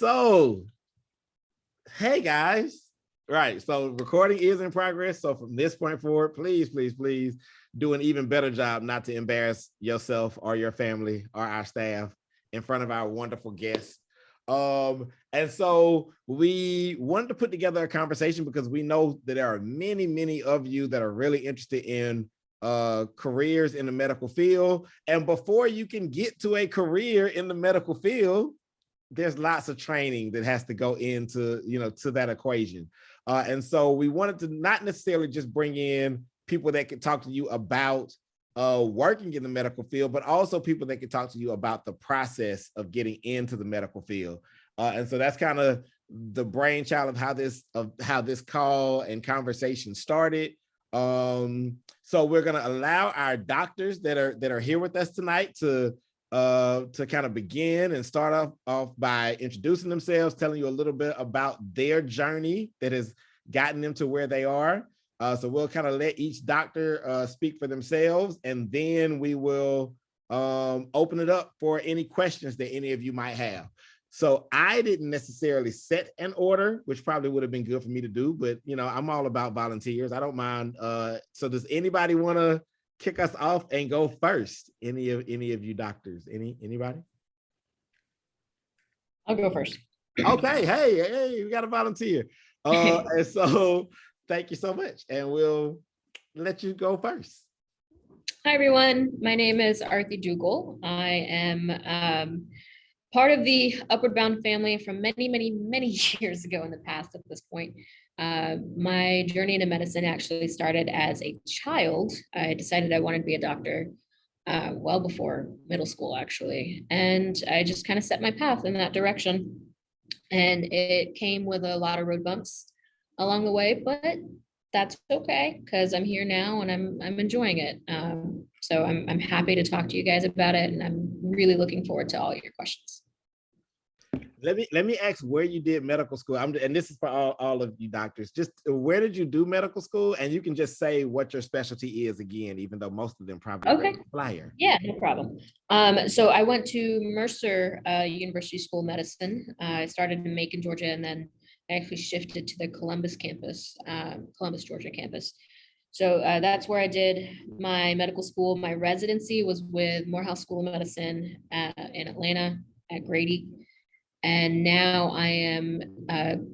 So, hey guys. Right. So recording is in progress. So from this point forward, please, please, please do an even better job not to embarrass yourself or your family or our staff in front of our wonderful guests. And so we wanted to put together a conversation because we know that there are many, many of you that are really interested in careers in the medical field. And before you can get to a career in the medical field, there's lots of training that has to go into, to that equation. And so we wanted to not necessarily just bring in people that could talk to you about working in the medical field, but also people that could talk to you about the process of getting into the medical field. And so that's kind of the brainchild of how this call and conversation started. So we're going to allow our doctors that are here with us tonight to kind of begin and start off by introducing themselves, telling you a little bit about their journey that has gotten them to where they are. So we'll kind of let each doctor speak for themselves, and then we will open it up for any questions that any of you might have. So I didn't necessarily set an order, which probably would have been good for me to do, but I'm all about volunteers. I don't mind. So does anybody want to kick us off and go first? Any of you doctors? Anybody? I'll go first. Okay. Hey, we got a volunteer. And so thank you so much, and we'll let you go first. Hi everyone, my name is Arthi Jugal. I am part of the Upward Bound family from many, many, many years ago in the past at this point. My journey into medicine actually started as a child. I decided I wanted to be a doctor well before middle school, actually. And I just kind of set my path in that direction. And it came with a lot of road bumps along the way, but that's okay because I'm here now and I'm enjoying it. So I'm happy to talk to you guys about it, and I'm really looking forward to all your questions. Let me ask where you did medical school. And this is for all of you doctors. Just where did you do medical school? And you can just say what your specialty is again, even though most of them probably okay. Flyer. Yeah, no problem. So I went to Mercer University School of Medicine. I started in Macon, Georgia, and then I actually shifted to the Columbus campus, Columbus, Georgia campus. So that's where I did my medical school. My residency was with Morehouse School of Medicine in Atlanta at Grady. And now I am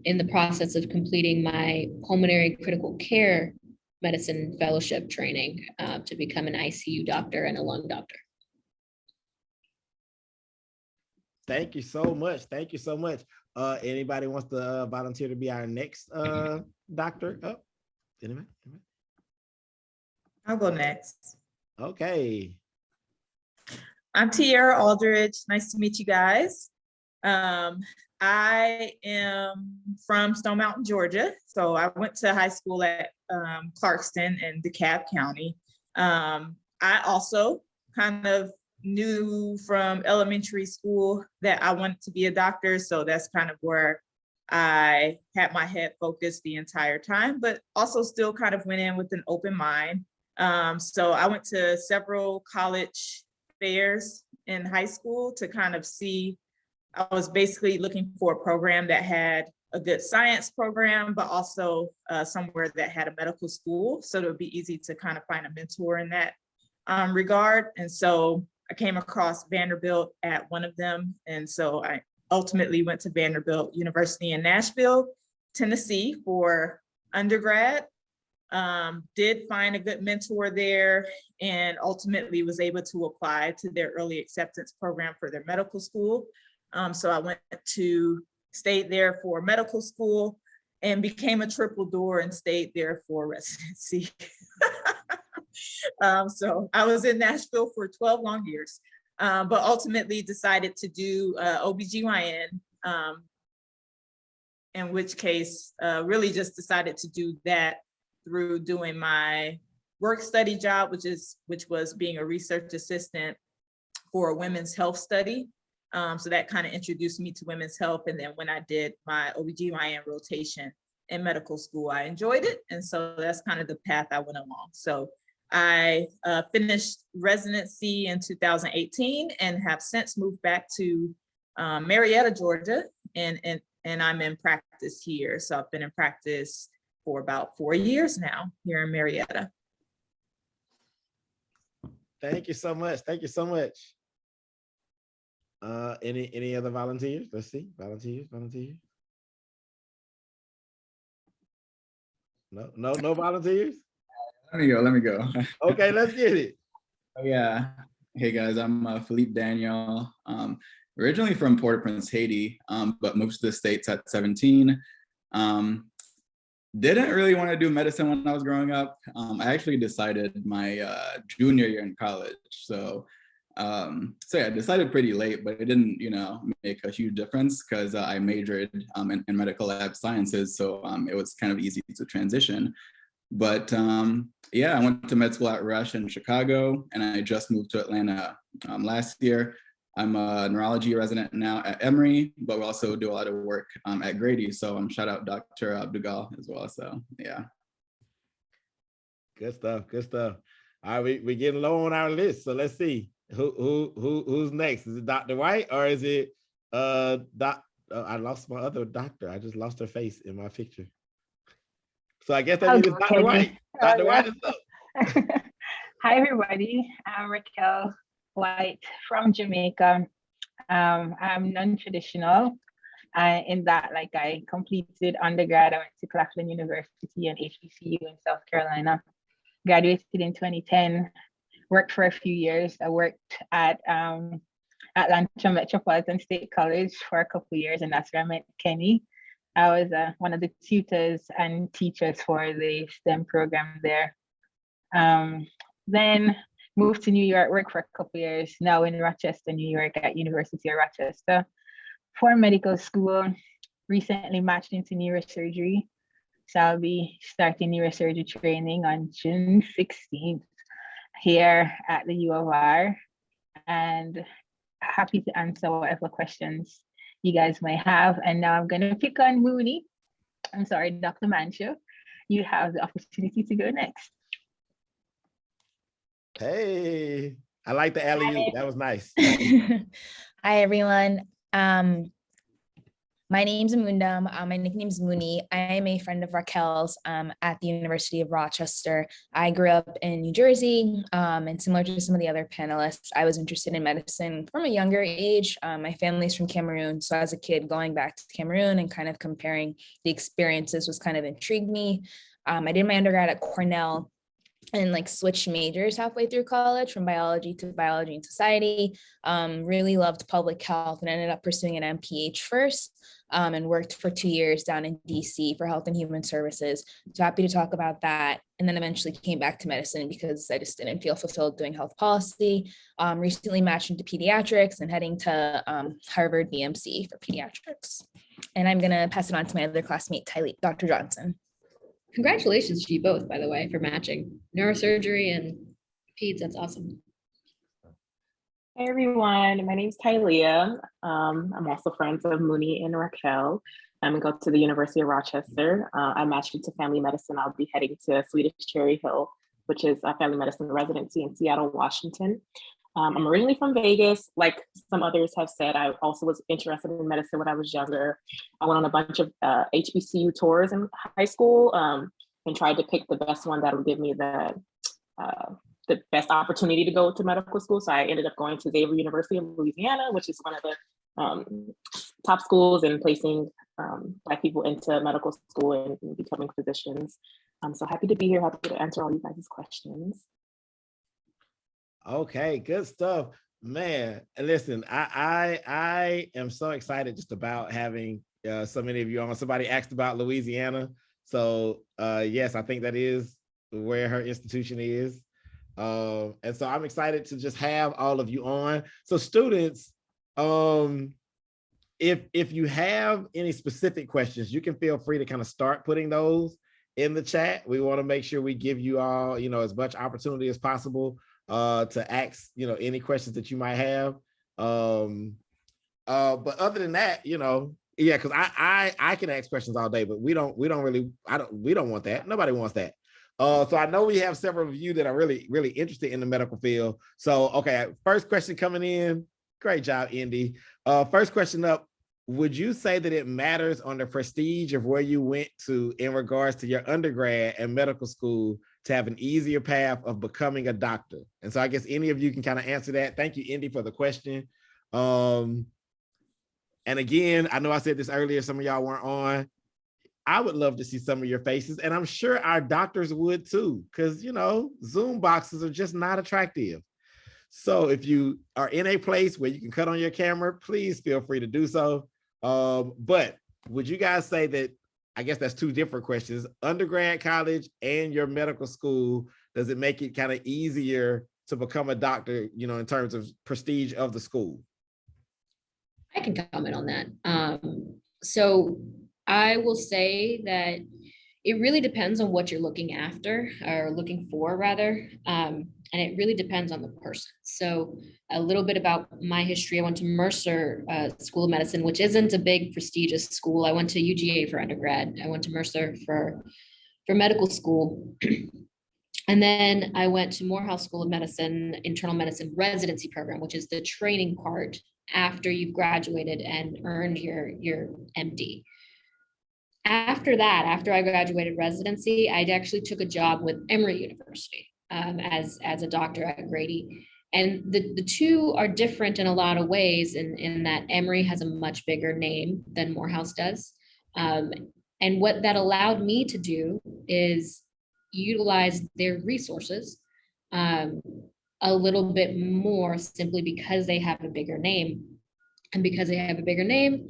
in the process of completing my pulmonary critical care medicine fellowship training to become an ICU doctor and a lung doctor. Thank you so much. Thank you so much. Anybody wants to volunteer to be our next doctor? Oh, anybody? I'll go next. Okay. I'm Tiara Aldridge. Nice to meet you guys. I am from Stone Mountain, Georgia. So I went to high school at Clarkston in DeKalb County. I also kind of knew from elementary school that I wanted to be a doctor. So that's kind of where I had my head focused the entire time, but also still kind of went in with an open mind. So I went to several college fairs in high school to kind of see. I was basically looking for a program that had a good science program, but also somewhere that had a medical school. So it would be easy to kind of find a mentor in that regard. And so I came across Vanderbilt at one of them. And so I ultimately went to Vanderbilt University in Nashville, Tennessee for undergrad. Did find a good mentor there and ultimately was able to apply to their early acceptance program for their medical school. So I stayed there for medical school and became a triple door and stayed there for residency. So I was in Nashville for 12 long years, but ultimately decided to do OBGYN, in which case really just decided to do that through doing my work study job, which was being a research assistant for a women's health study. So that kind of introduced me to women's health. And then when I did my OBGYN rotation in medical school, I enjoyed it. And so that's kind of the path I went along. So I finished residency in 2018 and have since moved back to Marietta, Georgia, and I'm in practice here. So I've been in practice for about 4 years now here in Marietta. Thank you so much. Thank you so much. Any other volunteers? Let's see. Volunteers. No volunteers. Let me go. Okay, let's get it. Oh, yeah. Hey guys, I'm Philippe Daniel. Originally from Port-au-Prince, Haiti, but moved to the States at 17. Didn't really want to do medicine when I was growing up. I actually decided my junior year in college. So yeah, I decided pretty late, but it didn't, make a huge difference because I majored in medical lab sciences. So it was kind of easy to transition. But yeah, I went to med school at Rush in Chicago, and I just moved to Atlanta last year. I'm a neurology resident now at Emory, but we also do a lot of work at Grady. So shout out Dr. Abdugal as well. So yeah. Good stuff. Good stuff. All right, we're getting low on our list. So let's see who's next. Is it Dr. White or is it I lost my other doctor. I just lost her face in my picture. So I guess that means it's Dr. White. Dr. White is up. Hi, everybody. I'm Raquel White from Jamaica. I'm non-traditional in that, like, I completed undergrad. I went to Claflin University and HBCU in South Carolina. Graduated in 2010. Worked for a few years. I worked at Atlanta Metropolitan State College for a couple of years, and that's where I met Kenny. I was one of the tutors and teachers for the STEM program there. Then moved to New York, worked for a couple of years, now in Rochester, New York at University of Rochester for medical school. Recently matched into neurosurgery. So I'll be starting neurosurgery training on June 16th here at the U of R. And happy to answer whatever questions you guys may have. And now I'm going to pick on Mooney. I'm sorry, Dr. Mancho. You have the opportunity to go next. Hey, I like the alley-oop. That was nice. Hi, everyone. My name's Amundam. My nickname's Mooney. I am a friend of Raquel's at the University of Rochester. I grew up in New Jersey, and similar to some of the other panelists, I was interested in medicine from a younger age. My family's from Cameroon, so as a kid, going back to Cameroon and kind of comparing the experiences was kind of intrigued me. I did my undergrad at Cornell and like switched majors halfway through college from biology to biology and society. Really loved public health and ended up pursuing an MPH first. And worked for 2 years down in DC for Health and Human Services. So happy to talk about that. And then eventually came back to medicine because I just didn't feel fulfilled doing health policy. Recently matched into pediatrics and heading to Harvard BMC for pediatrics. And I'm gonna pass it on to my other classmate, Dr. Johnson. Congratulations to you both, by the way, for matching neurosurgery and peds. That's awesome. Hey everyone, my name's Tylea. I'm also friends of Mooney and Raquel. I go to the University of Rochester. I matched into family medicine. I'll be heading to Swedish Cherry Hill, which is a family medicine residency in Seattle, Washington. I'm originally from Vegas. Like some others have said, I also was interested in medicine when I was younger. I went on a bunch of HBCU tours in high school and tried to pick the best one that would give me the best opportunity to go to medical school. So I ended up going to Xavier University of Louisiana, which is one of the top schools in placing Black people into medical school and becoming physicians. I'm so happy to be here, happy to answer all you guys' questions. Okay, good stuff, man. Listen, I am so excited just about having so many of you on. Somebody asked about Louisiana. So yes, I think that is where her institution is. And so I'm excited to just have all of you on. So students, if you have any specific questions, you can feel free to kind of start putting those in the chat. We want to make sure we give you all, as much opportunity as possible to ask, any questions that you might have. But other than that, yeah, because I can ask questions all day, but we don't want that. Nobody wants that. So I know we have several of you that are really, really interested in the medical field. So, okay, first question coming in. Great job, Indy. First question up. would you say that it matters on the prestige of where you went to in regards to your undergrad and medical school to have an easier path of becoming a doctor? And so I guess any of you can kind of answer that. Thank you, Indy, for the question. And again, I know I said this earlier, some of y'all weren't on. I would love to see some of your faces, and I'm sure our doctors would too, because, you know, Zoom boxes are just not attractive. So if you are in a place where you can cut on your camera, please feel free to do so. But would you guys say that, I guess that's two different questions, undergrad, college, and your medical school, does it make it kind of easier to become a doctor, you know, in terms of prestige of the school? I can comment on that. So I will say that it really depends on what you're looking after or looking for rather. And it really depends on the person. So a little bit about my history. I went to Mercer School of Medicine, which isn't a big prestigious school. I went to UGA for undergrad. I went to Mercer for medical school. And then I went to Morehouse School of Medicine, internal medicine residency program, which is the training part after you've graduated and earned your MD. After that, after I graduated residency, I actually took a job with Emory University as a doctor at Grady. And the two are different in a lot of ways in that Emory has a much bigger name than Morehouse does. And what that allowed me to do is utilize their resources a little bit more simply because they have a bigger name. And because they have a bigger name,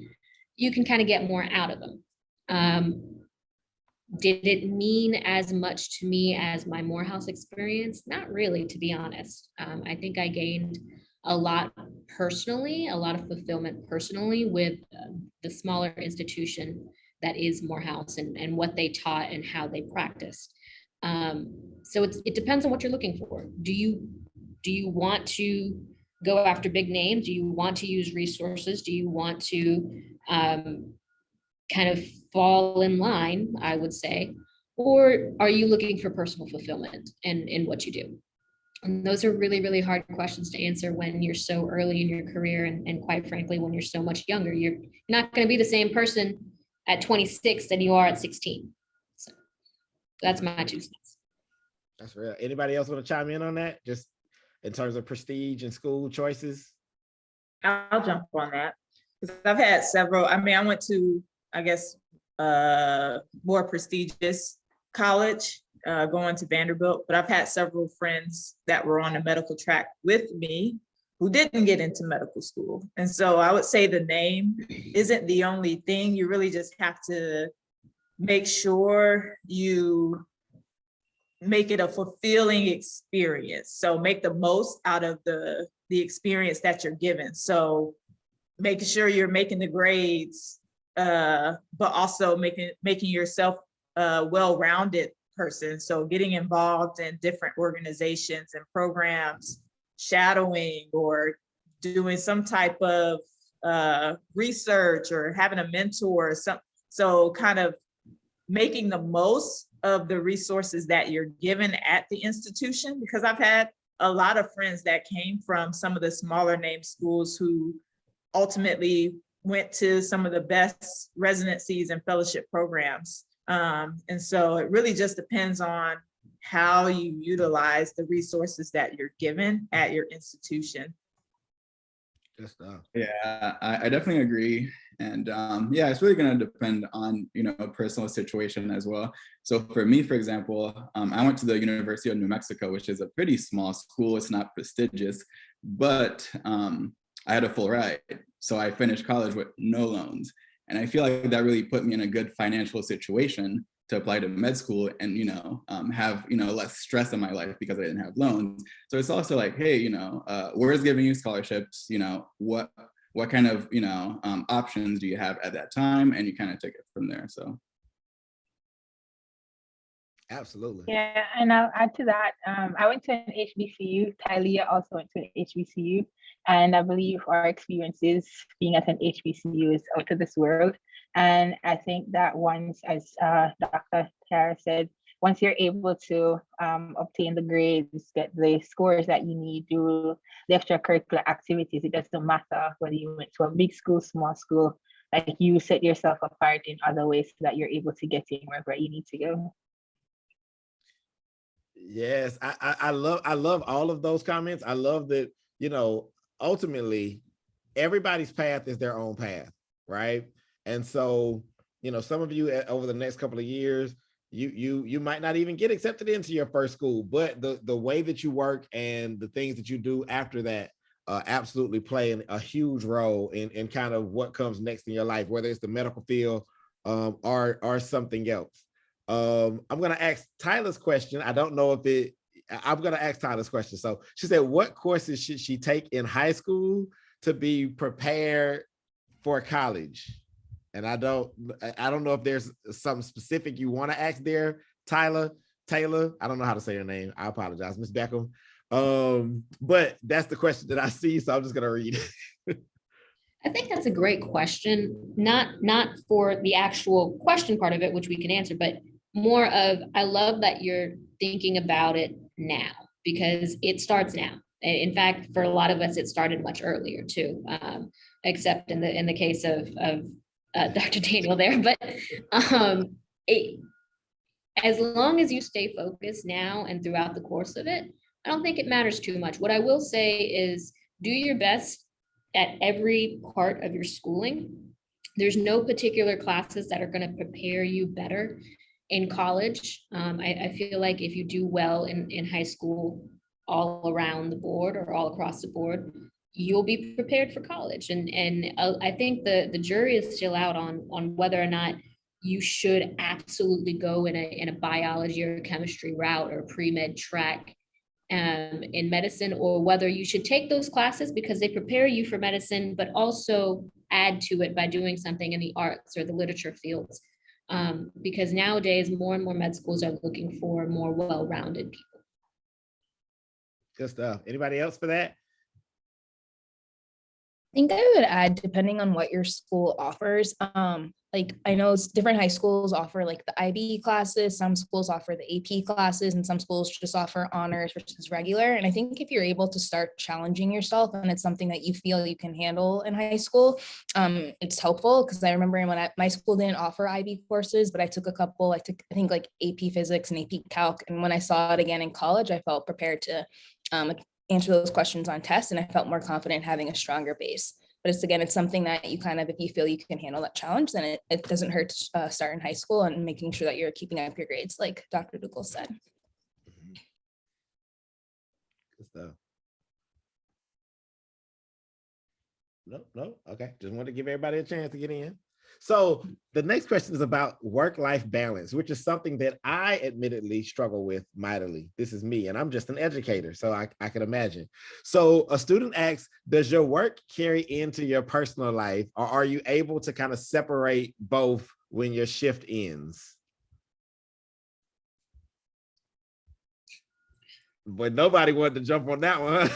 you can kind of get more out of them. Did it mean as much to me as my Morehouse experience? Not really, to be honest. I think I gained a lot personally, a lot of fulfillment personally with the smaller institution that is Morehouse and what they taught and how they practiced. So it depends on what you're looking for. Do you want to go after big names? Do you want to use resources? Do you want to kind of fall in line, I would say, or are you looking for personal fulfillment in what you do? And those are really, really hard questions to answer when you're so early in your career. And quite frankly, when you're so much younger, you're not going to be the same person at 26 than you are at 16. So that's my 2 cents. That's real. Anybody else want to chime in on that? Just in terms of prestige and school choices? I'll jump on that because I've had several. I mean, I went to, I guess, more prestigious college, going to Vanderbilt, but I've had several friends that were on the medical track with me who didn't get into medical school. And so I would say the name isn't the only thing. You really just have to make sure you make it a fulfilling experience. So make the most out of the experience that you're given. So making sure you're making the grades, but also making yourself a well-rounded person. So getting involved in different organizations and programs, shadowing or doing some type of research or having a mentor or something. So kind of making the most of the resources that you're given at the institution, because I've had a lot of friends that came from some of the smaller name schools who ultimately went to some of the best residencies and fellowship programs. And so it really just depends on how you utilize the resources that you're given at your institution. Yeah, I definitely agree. And yeah, it's really going to depend on, personal situation as well. So for me, for example, I went to the University of New Mexico, which is a pretty small school. It's not prestigious, but I had a full ride. So I finished college with no loans. And I feel like that really put me in a good financial situation to apply to med school and, have, less stress in my life because I didn't have loans. So it's also like, hey, where's giving you scholarships? What kind of, options do you have at that time? And you kind of take it from there. So. Absolutely. Yeah, and I'll add to that. I went to an HBCU. Tylea also went to an HBCU. And I believe our experiences being at an HBCU is out of this world. And I think that once, as Dr. Tara said, once you're able to obtain the grades, get the scores that you need, do the extracurricular activities, it doesn't matter whether you went to a big school, small school, like you set yourself apart in other ways so that you're able to get in wherever you need to go. Yes, I love all of those comments. I love that, ultimately everybody's path is their own path, right? And so, some of you over the next couple of years, you might not even get accepted into your first school, but the way that you work and the things that you do after that absolutely play a huge role in kind of what comes next in your life, whether it's the medical field or something else. I'm going to ask Tyler's question. I don't know if I'm going to ask Tyler's question. So she said, what courses should she take in high school to be prepared for college? And I don't know if there's something specific you want to ask there, Taylor. I don't know how to say your name. I apologize, Miss Beckham. But that's the question that I see. So I'm just going to read it. I think that's a great question, not for the actual question part of it, which we can answer, but more of, I love that you're thinking about it now, because it starts now. In fact, for a lot of us, it started much earlier too, except in the case of Dr. Daniel there. But as long as you stay focused now and throughout the course of it, I don't think it matters too much. What I will say is do your best at every part of your schooling. There's no particular classes that are going to prepare you better in college. I feel like if you do well in high school, all around the board or all across the board, you'll be prepared for college. And I think the jury is still out on whether or not you should absolutely go in a biology or chemistry route or pre-med track in medicine, or whether you should take those classes because they prepare you for medicine, but also add to it by doing something in the arts or the literature fields. Because nowadays, more and more med schools are looking for more well-rounded people. Good stuff. Anybody else for that? I think I would add, depending on what your school offers, like I know different high schools offer like the IB classes, some schools offer the AP classes, and some schools just offer honors versus regular. And I think if you're able to start challenging yourself and it's something that you feel you can handle in high school, it's helpful. Because I remember when my school didn't offer IB courses, but I took a couple. I think like AP Physics and AP Calc. And when I saw it again in college, I felt prepared to answer those questions on tests, and I felt more confident having a stronger base. But it's something that you kind of, if you feel you can handle that challenge, then it doesn't hurt to start in high school and making sure that you're keeping up your grades, like Dr. Dugal said. Good stuff. No. Okay. Just wanted to give everybody a chance to get in. So the next question is about work-life balance, which is something that I admittedly struggle with mightily. This is me, and I'm just an educator, so I can imagine. So a student asks, does your work carry into your personal life, or are you able to kind of separate both when your shift ends? But nobody wanted to jump on that one.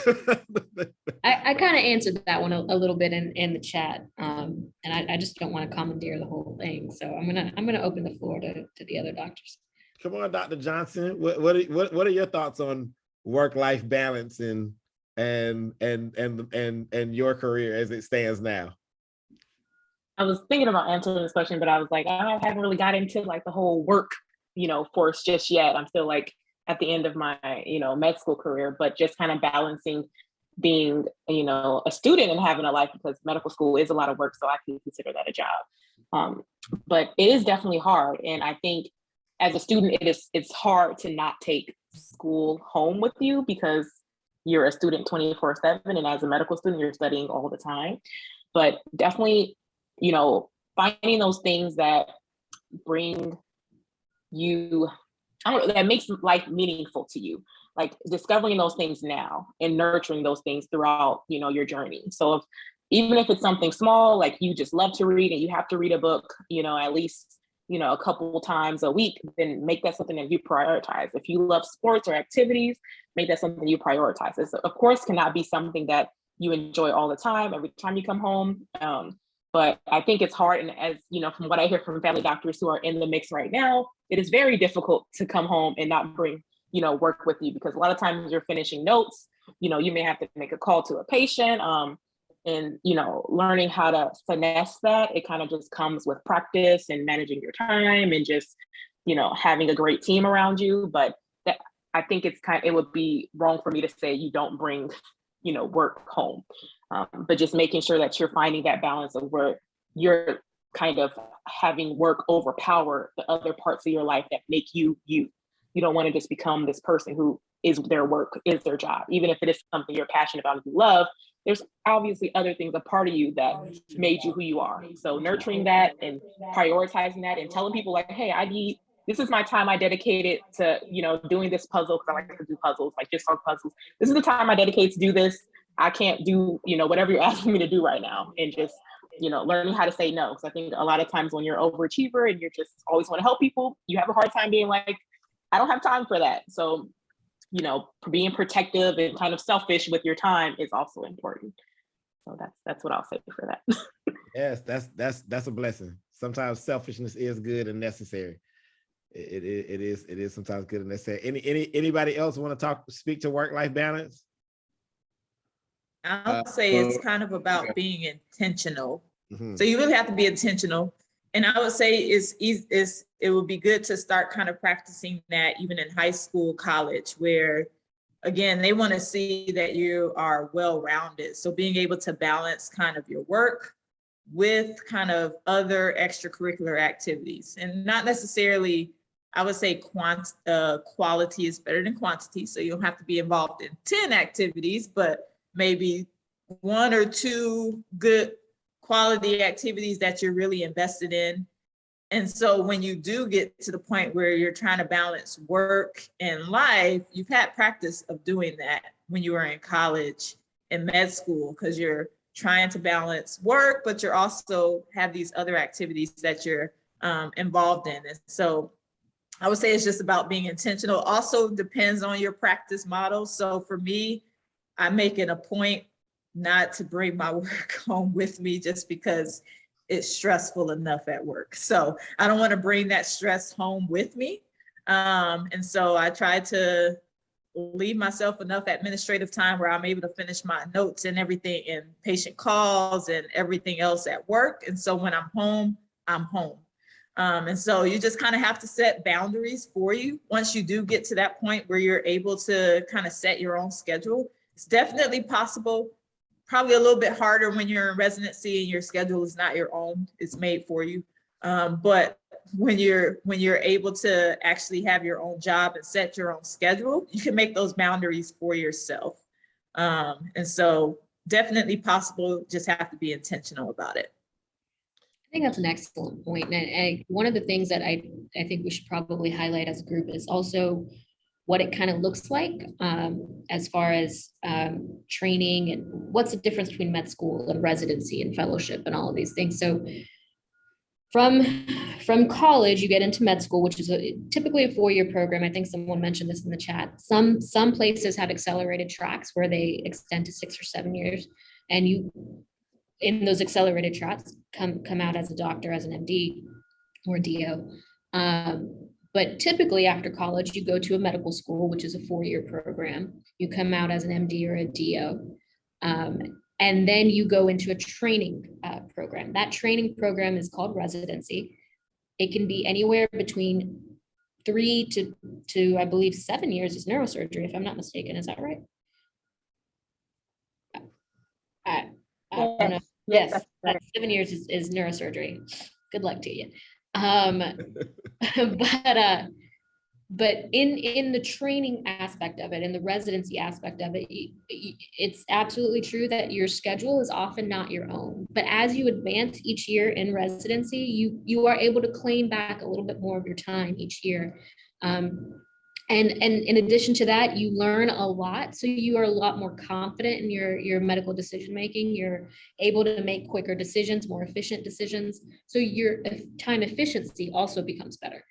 I kind of answered that one a little bit in the chat, and I just don't want to commandeer the whole thing. So I'm gonna open the floor to the other doctors. Come on, Dr. Johnson. What are your thoughts on work-life balance and your career as it stands now? I was thinking about answering this question, but I was like, I haven't really got into like the whole work, force just yet. I'm still like at the end of my, med school career, but just kind of balancing being, a student and having a life, because medical school is a lot of work. So I can consider that a job. But it is definitely hard. And I think as a student, it's hard to not take school home with you because you're a student 24/7. And as a medical student, you're studying all the time. But definitely, finding those things that bring you, that makes life meaningful to you, like discovering those things now and nurturing those things throughout, your journey. So even if it's something small, like you just love to read and you have to read a book, at least, a couple times a week, then make that something that you prioritize. If you love sports or activities, make that something you prioritize. This, of course, cannot be something that you enjoy all the time, every time you come home. But I think it's hard. And as from what I hear from family doctors who are in the mix right now, it is very difficult to come home and not bring, work with you, because a lot of times you're finishing notes, you may have to make a call to a patient. And, you know, learning how to finesse that, it kind of just comes with practice and managing your time and just, you know, having a great team around you. But that, I think it would be wrong for me to say you don't bring, you know, work home. But just making sure that you're finding that balance of where you're kind of having work overpower the other parts of your life that make you you. You don't want to just become this person who is their work, is their job. Even if it is something you're passionate about and you love, there's obviously other things, a part of you that made you who you are. So nurturing that and prioritizing that and telling people like, hey, this is my time I dedicated to, you know, doing this puzzle, because I like to do puzzles, like jigsaw puzzles. This is the time I dedicate to do this. I can't do, you know, whatever you're asking me to do right now. And just, you know, learning how to say no. Because I think a lot of times when you're an overachiever and you're just always want to help people, you have a hard time being like, I don't have time for that. So, you know, being protective and kind of selfish with your time is also important. So that's what I'll say for that. Yes, that's a blessing. Sometimes selfishness is good and necessary. It is sometimes good and necessary. Anybody else want to speak to work-life balance? I'll say it's kind of about being intentional. So you really have to be intentional. And I would say it would be good to start kind of practicing that even in high school, college, where again, they want to see that you are well-rounded. So being able to balance kind of your work with kind of other extracurricular activities, and not necessarily, I would say quality is better than quantity. So you don't have to be involved in 10 activities, but maybe 1 or 2 good quality activities that you're really invested in. And so when you do get to the point where you're trying to balance work and life, you've had practice of doing that when you were in college and med school, because you're trying to balance work, but you're also have these other activities that you're involved in. And so I would say it's just about being intentional. Also depends on your practice model. So for me, I make it a point not to bring my work home with me just because it's stressful enough at work. So I don't want to bring that stress home with me. And so I try to leave myself enough administrative time where I'm able to finish my notes and everything and patient calls and everything else at work. And so when I'm home, I'm home. And so you just kind of have to set boundaries for you. Once you do get to that point where you're able to kind of set your own schedule, it's definitely possible. Probably a little bit harder when you're in residency and your schedule is not your own, it's made for you. But when you're able to actually have your own job and set your own schedule, you can make those boundaries for yourself. And so definitely possible, just have to be intentional about it. I think that's an excellent point. And one of the things that I think we should probably highlight as a group is also what it kind of looks like as far as training and what's the difference between med school and residency and fellowship and all of these things. So from college, you get into med school, which is typically a 4-year program. I think someone mentioned this in the chat. Some places have accelerated tracks where they extend to 6 or 7 years. And you, in those accelerated tracks, come out as a doctor, as an MD or DO. But typically after college, you go to a medical school, which is a 4-year program. You come out as an MD or a DO. And then you go into a training program. That training program is called residency. It can be anywhere between 3 to I believe 7 years is neurosurgery, if I'm not mistaken. Is that right? I don't know. Yes, 7 years is neurosurgery. Good luck to you. But in the training aspect of it, in the residency aspect of it, it's absolutely true that your schedule is often not your own. But as you advance each year in residency, you are able to claim back a little bit more of your time each year. And in addition to that, you learn a lot. So you are a lot more confident in your medical decision making. You're able to make quicker decisions, more efficient decisions. So your time efficiency also becomes better.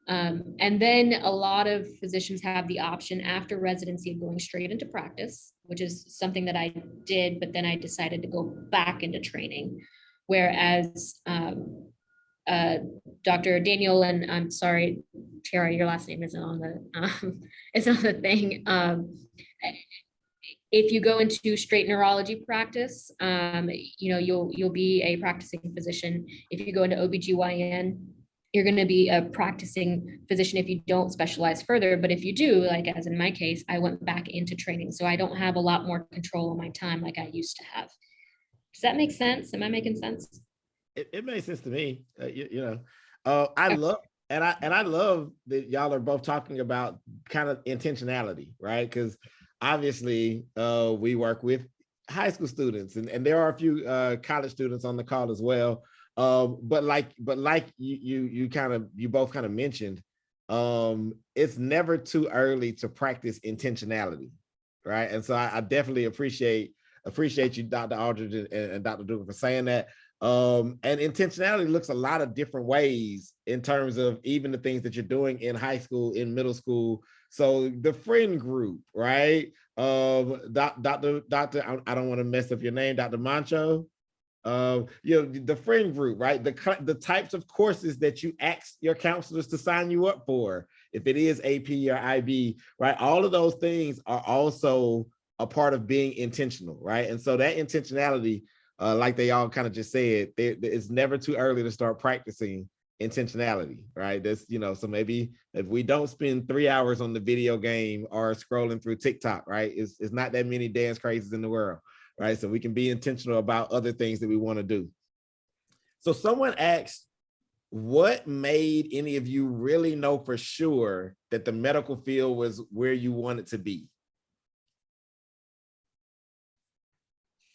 And then a lot of physicians have the option after residency of going straight into practice, which is something that I did, but then I decided to go back into training. Whereas Dr. Daniel, and I'm sorry, Tara, your last name isn't on the it's on the thing. If you go into straight neurology practice, you'll be a practicing physician. If you go into OBGYN, you're going to be a practicing physician if you don't specialize further. But if you do, like as in my case, I went back into training. So I don't have a lot more control of my time like I used to have. Does that make sense? Am I making sense? It makes sense to me. I love I love that y'all are both talking about kind of intentionality, right? Because obviously we work with high school students, and there are a few college students on the call as well. But like you both kind of mentioned, it's never too early to practice intentionality, right? And so I definitely appreciate you, Dr. Aldridge and Dr. Dugan, for saying that. And intentionality looks a lot of different ways in terms of even the things that you're doing in high school, in middle school. So the friend group, right? Dr. I don't want to mess up your name, Dr. Mancho. The friend group, right? The types of courses that you ask your counselors to sign you up for, if it is AP or IB, right? All of those things are also a part of being intentional, right? And so that intentionality, like they all kind of just said, it's never too early to start practicing intentionality, right? So maybe if we don't spend 3 hours on the video game or scrolling through TikTok, right? It's not that many dance crazes in the world, right? So we can be intentional about other things that we want to do. So someone asked, what made any of you really know for sure that the medical field was where you wanted to be?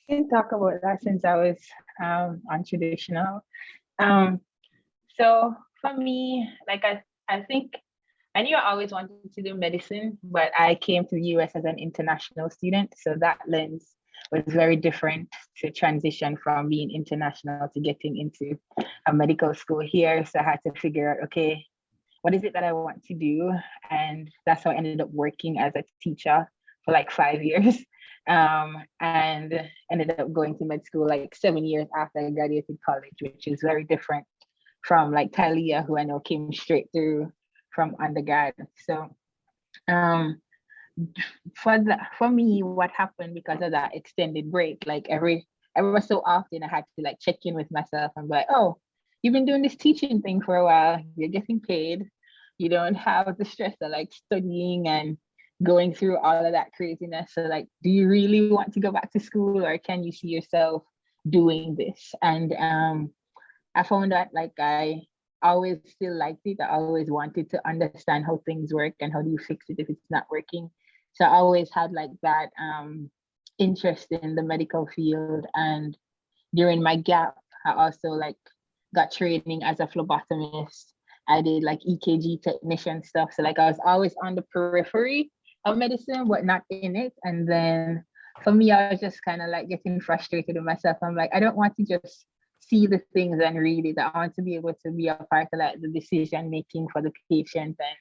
I can talk about that since I was on traditional. So for me, like I think I knew I always wanted to do medicine, but I came to the US as an international student. So that lens was very different to transition from being international to getting into a medical school here. So I had to figure out, okay, what is it that I want to do? And that's how I ended up working as a teacher for like 5 years. And ended up going to med school like 7 years after I graduated college, which is very different from like Talia, who I know came straight through from undergrad. So for me, what happened because of that extended break, like every so often I had to like check in with myself and be like, oh, you've been doing this teaching thing for a while, you're getting paid, you don't have the stress of like studying and going through all of that craziness. So like, do you really want to go back to school, or can you see yourself doing this? And I found that like I always still liked it. I always wanted to understand how things work and how do you fix it if it's not working. So I always had like that interest in the medical field. And during my gap, I also like got training as a phlebotomist. I did like EKG technician stuff. So like I was always on the periphery of medicine, but not in it. And then for me, I was just kind of like getting frustrated with myself. I'm like, I don't want to just see the things and read it. I want to be able to be a part of like the decision making for the patient and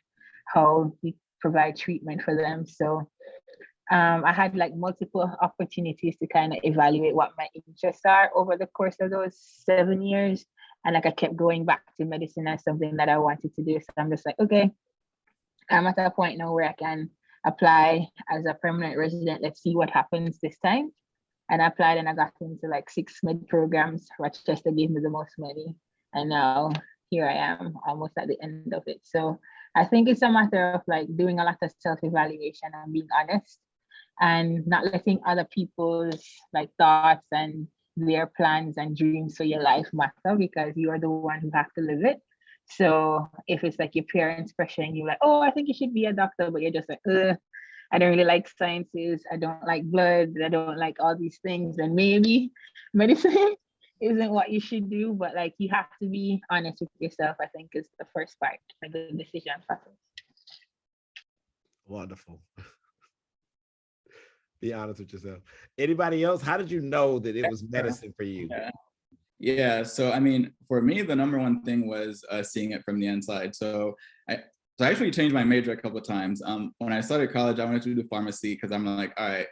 how we provide treatment for them. So I had like multiple opportunities to kind of evaluate what my interests are over the course of those 7 years. And like I kept going back to medicine as something that I wanted to do. So I'm just like, okay, I'm at a point now where I can apply as a permanent resident. Let's see what happens this time. And I applied and I got into like 6 med programs. Rochester gave me the most money. And now here I am almost at the end of it. So I think it's a matter of like doing a lot of self-evaluation and being honest and not letting other people's like thoughts and their plans and dreams for your life matter, because you are the one who have to live it. So if it's like your parents pressuring you like, oh, I think you should be a doctor, but you're just like, I don't really like sciences, I don't like blood, I don't like all these things, then maybe medicine isn't what you should do. But like you have to be honest with yourself, I think is the first part of the decision process. Wonderful. Be honest with yourself. Anybody else? How did you know that it was medicine for you? Yeah. So, I mean, for me, the number one thing was seeing it from the inside. So I actually changed my major a couple of times. When I started college, I wanted to do pharmacy because I'm like, all right,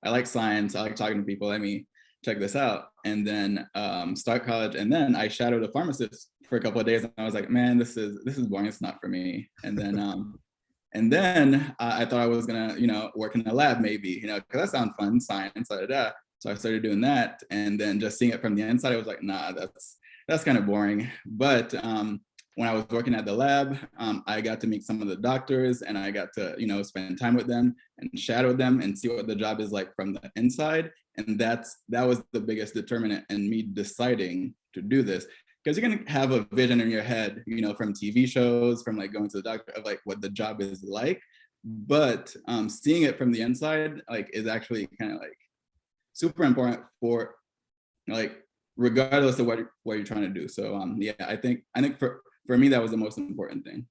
I like science. I like talking to people. Let me check this out. And then start college. And then I shadowed a pharmacist for a couple of days. And I was like, man, this is boring. It's not for me. And then And then I thought I was gonna, work in the lab maybe, because that sounds fun, science, da, da, da. So I started doing that, and then just seeing it from the inside, I was like, nah, that's kind of boring. But when I was working at the lab, I got to meet some of the doctors, and I got to, spend time with them and shadow them and see what the job is like from the inside. And that was the biggest determinant in me deciding to do this. Because you're gonna have a vision in your head, from TV shows, from like going to the doctor, of like what the job is like. But seeing it from the inside, like, is actually kind of like super important for, like, regardless of what you're trying to do. So yeah, I think for me that was the most important thing.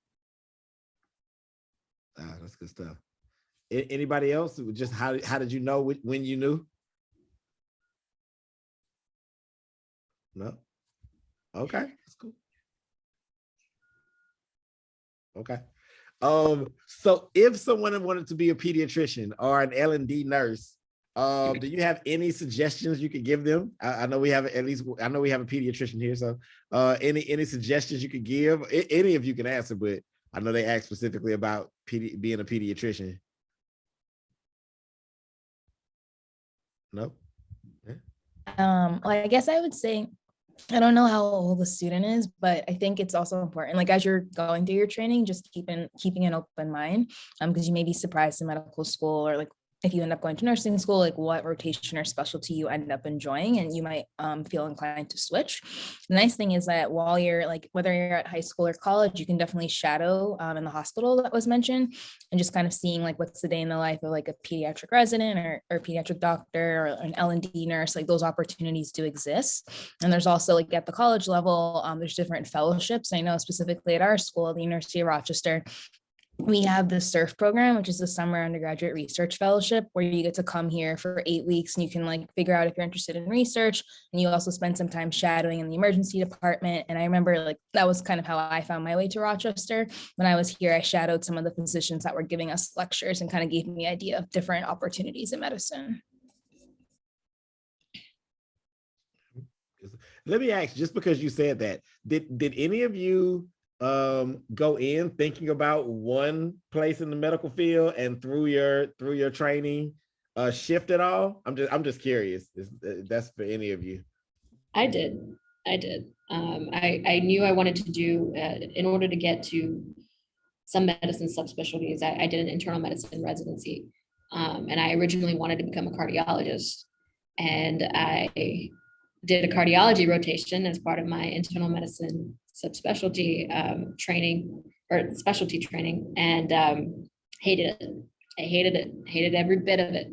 That's good stuff. Anybody else? Just how did you know when you knew? No. Okay, that's cool. Okay. So if someone wanted to be a pediatrician or an L&D nurse, do you have any suggestions you could give them? I know we have a pediatrician here, so any suggestions you could give? Any of you can answer, but I know they asked specifically about being a pediatrician. No? Yeah. Well, I guess I would say, I don't know how old the student is, but I think it's also important, like, as you're going through your training, just keeping an open mind, because you may be surprised in medical school, or like if you end up going to nursing school, like what rotation or specialty you end up enjoying, and you might feel inclined to switch. The nice thing is that while you're like, whether you're at high school or college, you can definitely shadow in the hospital that was mentioned, and just kind of seeing like what's the day in the life of like a pediatric resident or pediatric doctor or an L&D nurse. Like, those opportunities do exist. And there's also, like, at the college level, there's different fellowships. I know specifically at our school, the University of Rochester, we have the SURF program, which is the Summer Undergraduate Research Fellowship, where you get to come here for 8 weeks and you can like figure out if you're interested in research. And you also spend some time shadowing in the emergency department. And I remember, like, that was kind of how I found my way to Rochester. When I was here, I shadowed some of the physicians that were giving us lectures and kind of gave me an idea of different opportunities in medicine. Let me ask, just because you said that, did any of you go in thinking about one place in the medical field, and through your training shift at all? I'm just curious. That's for any of you. I did. I knew I wanted to do, in order to get to some medicine subspecialties, I did an internal medicine residency. And I originally wanted to become a cardiologist. And I did a cardiology rotation as part of my internal medicine subspecialty training, or specialty training, and hated it. I hated every bit of it.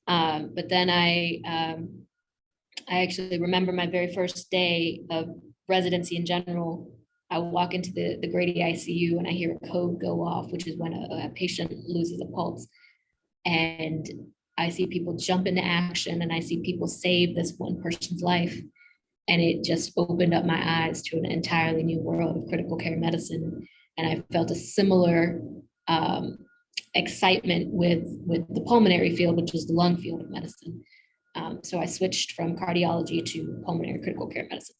But then I actually remember my very first day of residency in general. I walk into the Grady ICU and I hear a code go off, which is when a patient loses a pulse. And I see people jump into action, and I see people save this one person's life. And it just opened up my eyes to an entirely new world of critical care medicine. And I felt a similar excitement with the pulmonary field, which is the lung field of medicine. So I switched from cardiology to pulmonary critical care medicine.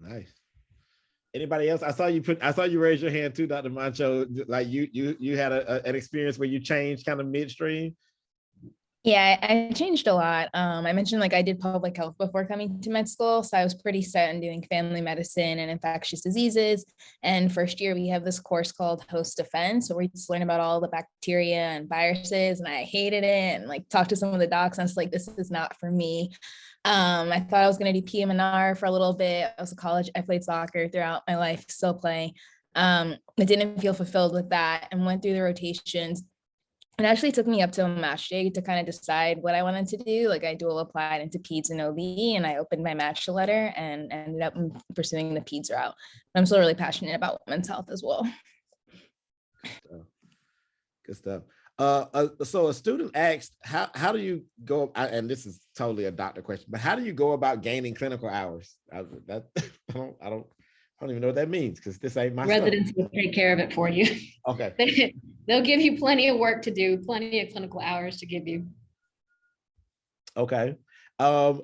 Nice. Anybody else? I saw you raise your hand too, Dr. Mancho. Like you had an experience where you changed kind of midstream. Yeah, I changed a lot. I mentioned, like, I did public health before coming to med school, so I was pretty set on doing family medicine and infectious diseases. And first year, we have this course called host defense, where we just learn about all the bacteria and viruses, and I hated it. And like, talked to some of the docs, and I was like, this is not for me. I thought I was going to do PM&R for a little bit. I was a college, I played soccer throughout my life, still play. I didn't feel fulfilled with that, and went through the rotations. It actually took me up to a match day to kind of decide what I wanted to do. Like, I dual applied into peds and OB, and I opened my match letter and ended up pursuing the peds route. I'm still really passionate about women's health as well. Good stuff. So a student asked, how do you go, and this is totally a doctor question, but how do you go about gaining clinical hours? I don't even know what that means, because this ain't my Residents stuff. will take care of it for you. Okay. They'll give you plenty of work to do, plenty of clinical hours to give you. Okay.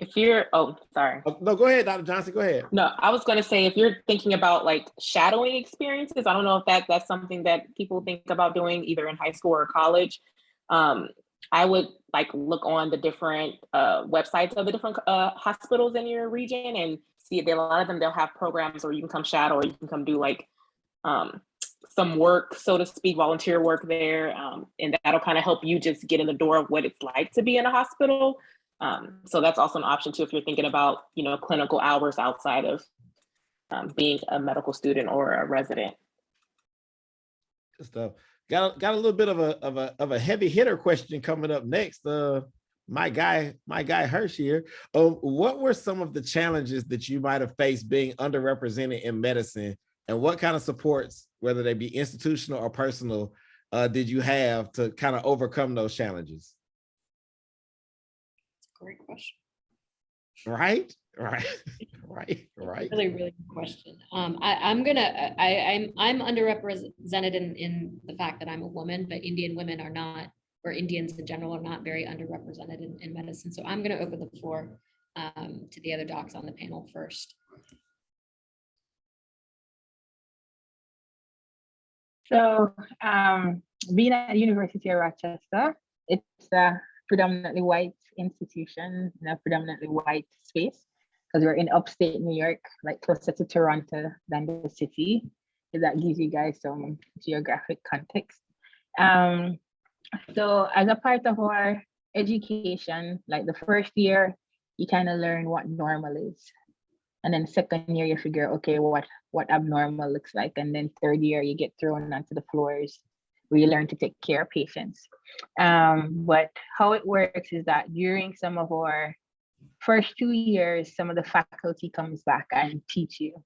If you're, oh, sorry. No, go ahead, Dr. Johnson. Go ahead. No, I was going to say, if you're thinking about like shadowing experiences, I don't know if that's something that people think about doing either in high school or college. I would like look on the different websites of the different hospitals in your region and see if a lot of them, they'll have programs where you can come shadow or you can come do like some work, so to speak, volunteer work there. And that'll kind of help you just get in the door of what it's like to be in a hospital. So that's also an option too, if you're thinking about, you know, clinical hours outside of being a medical student or a resident. Good stuff. Got a little bit of a heavy hitter question coming up next. My guy Hirsch here. What were some of the challenges that you might have faced being underrepresented in medicine, and what kind of supports, whether they be institutional or personal, did you have to kind of overcome those challenges? Great question. Right. Really, really good question. I'm underrepresented in the fact that I'm a woman, but Indian women are not, or Indians in general are not very underrepresented in medicine. So I'm going to open the floor to the other docs on the panel first. So being at the University of Rochester, it's a predominantly white institution in a predominantly white space, because we're in upstate New York, like closer to Toronto than the city. If that gives you guys some geographic context. So as a part of our education, like the first year, you kind of learn what normal is. And then second year, you figure, okay, what abnormal looks like. And then third year, you get thrown onto the floors where you learn to take care of patients. But how it works is that during some of our first 2 years, some of the faculty comes back and teach you,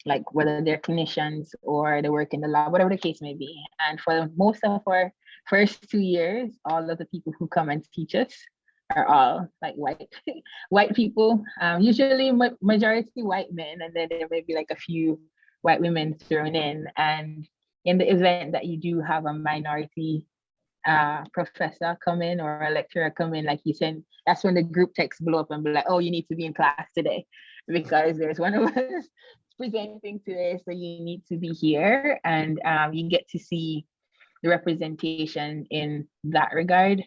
like whether they're clinicians or they work in the lab, whatever the case may be. And for most of our first 2 years, all of the people who come and teach us are all like white people, usually majority white men, and then there may be like a few white women thrown in. And in the event that you do have a minority professor come in or a lecturer come in, like you said, that's when the group text blow up and be like, oh, you need to be in class today because there's one of us presenting today, so you need to be here. And you get to see the representation in that regard.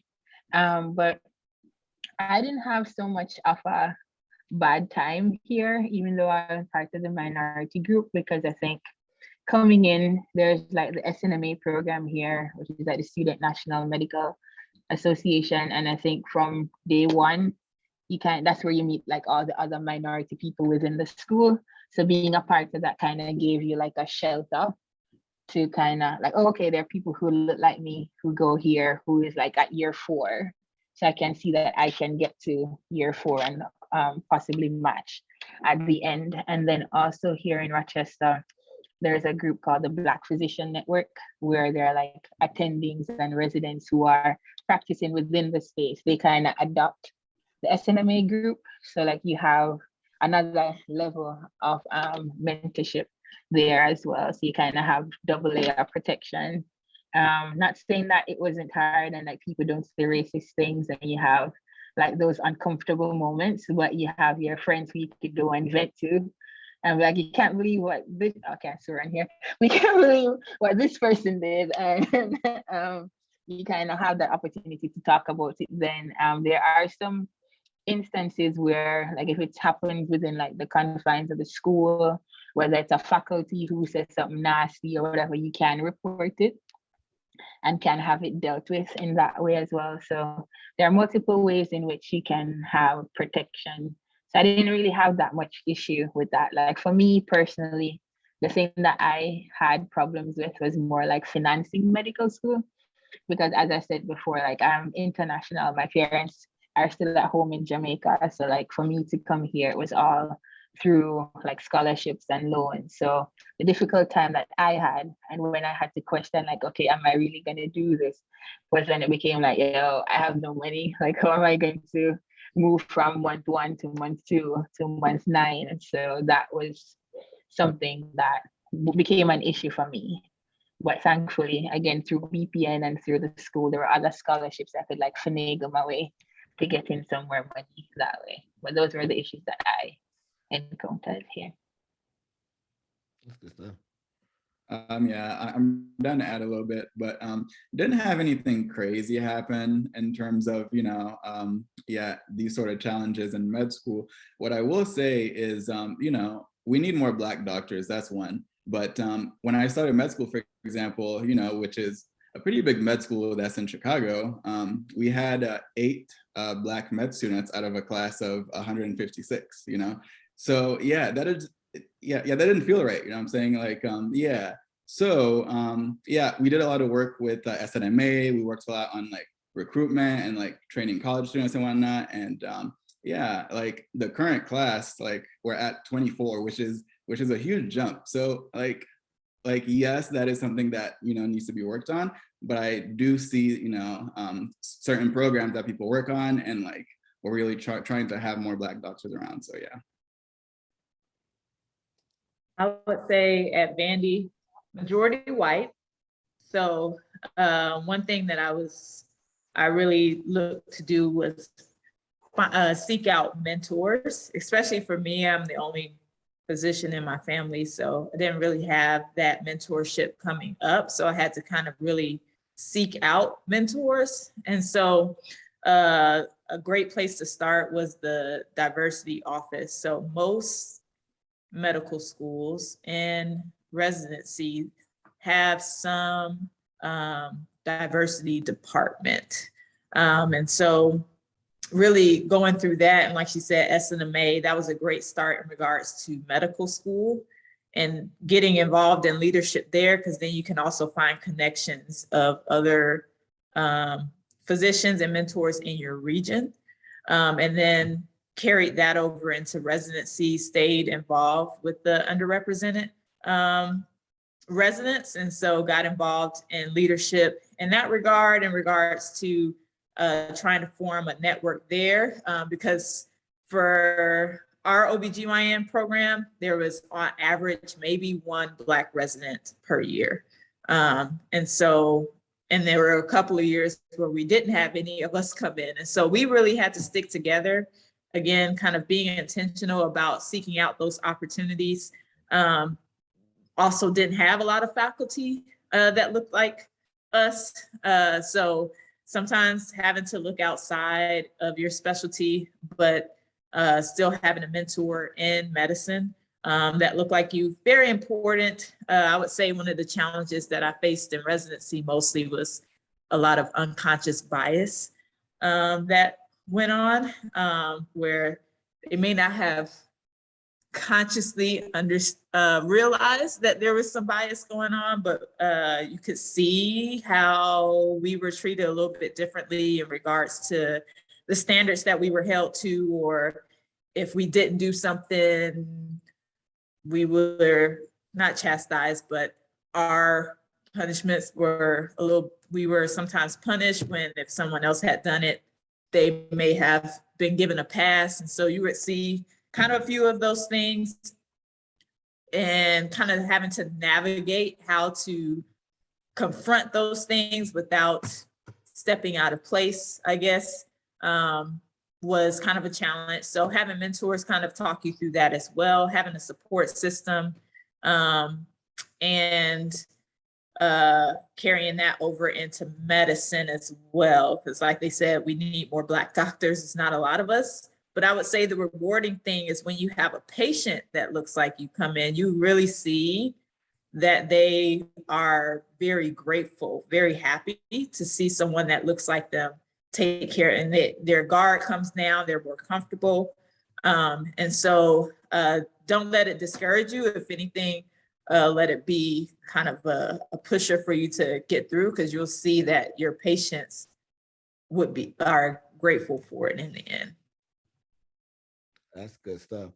But I didn't have so much of a bad time here, even though I was part of the minority group, because I think coming in, there's like the SNMA program here, which is like the Student National Medical Association. And I think from day one, that's where you meet like all the other minority people within the school. So being a part of that kind of gave you like a shelter to kind of like, oh, okay, there are people who look like me who go here, who is like at year 4. So I can see that I can get to year 4 and possibly match at the end. And then also here in Rochester, there's a group called the Black Physician Network, where there are like attendings and residents who are practicing within the space. They kind of adopt the SNMA group. So like you have another level of mentorship there as well. So you kind of have double layer protection. Not saying that it wasn't hard and like people don't say racist things and you have like those uncomfortable moments, but you have your friends who you could go and vent to. And like, you can't believe what this, okay, so right here, we can't believe what this person did. And you kind of have that opportunity to talk about it. Then there are some instances where like if it's happened within like the confines of the school, whether it's a faculty who says something nasty or whatever, you can report it and can have it dealt with in that way as well. So there are multiple ways in which you can have protection. So I didn't really have that much issue with that. Like for me personally, the thing that I had problems with was more like financing medical school, because as I said before, like I'm international. My parents are still at home in Jamaica. So like for me to come here, it was all through like scholarships and loans. So the difficult time that I had, and when I had to question like, okay, am I really gonna do this? Was when it became like, yo, I have no money. Like, how am I going to move from month 1 to month 2 to month 9? And so that was something that became an issue for me. But thankfully, again, through BPN and through the school, there were other scholarships I could like finagle my way to get in some more money that way. But those were the issues that I encountered here. That's good stuff. Yeah, I'm down to add a little bit, but didn't have anything crazy happen in terms of, yeah, these sort of challenges in med school. What I will say is, we need more Black doctors, that's one. But when I started med school, for example, which is a pretty big med school that's in Chicago, we had 8 Black med students out of a class of 156, So yeah, that didn't feel right. I'm saying? Like, yeah. So yeah, we did a lot of work with SNMA. We worked a lot on like recruitment and like training college students and whatnot. And yeah, like the current class, like we're at 24, which is a huge jump. So like yes, that is something that needs to be worked on. But I do see certain programs that people work on, and like we're really trying to have more Black doctors around. So yeah. I would say at Vandy, majority white. So one thing that I really looked to do was seek out mentors, especially for me. I'm the only physician in my family, so I didn't really have that mentorship coming up. So I had to kind of really seek out mentors. And so a great place to start was the diversity office. So most medical schools and residency have some diversity department. And so really going through that, and like she said, SNMA, that was a great start in regards to medical school and getting involved in leadership there, because then you can also find connections of other physicians and mentors in your region. And then carried that over into residency, stayed involved with the underrepresented residents. And so got involved in leadership in that regard, in regards to trying to form a network there, because for our OBGYN program, there was on average maybe 1 Black resident per year. And there were a couple of years where we didn't have any of us come in. And so we really had to stick together, again, kind of being intentional about seeking out those opportunities. Also didn't have a lot of faculty that looked like us. So sometimes having to look outside of your specialty, but still having a mentor in medicine that looked like you, very important. I would say one of the challenges that I faced in residency mostly was a lot of unconscious bias that went on, where it may not have consciously realized that there was some bias going on, but you could see how we were treated a little bit differently in regards to the standards that we were held to, or if we didn't do something, we were not chastised, but our punishments were we were sometimes punished when if someone else had done it, they may have been given a pass. And so you would see kind of a few of those things and kind of having to navigate how to confront those things without stepping out of place, I guess, was kind of a challenge. So having mentors kind of talk you through that as well, having a support system, and carrying that over into medicine as well. Because like they said, we need more Black doctors. It's not a lot of us. But I would say the rewarding thing is when you have a patient that looks like you come in, you really see that they are very grateful, very happy to see someone that looks like them take care, and their guard comes down, they're more comfortable. And so don't let it discourage you. If anything, let it be kind of a pusher for you to get through, because you'll see that your patients are grateful for it in the end. That's good stuff.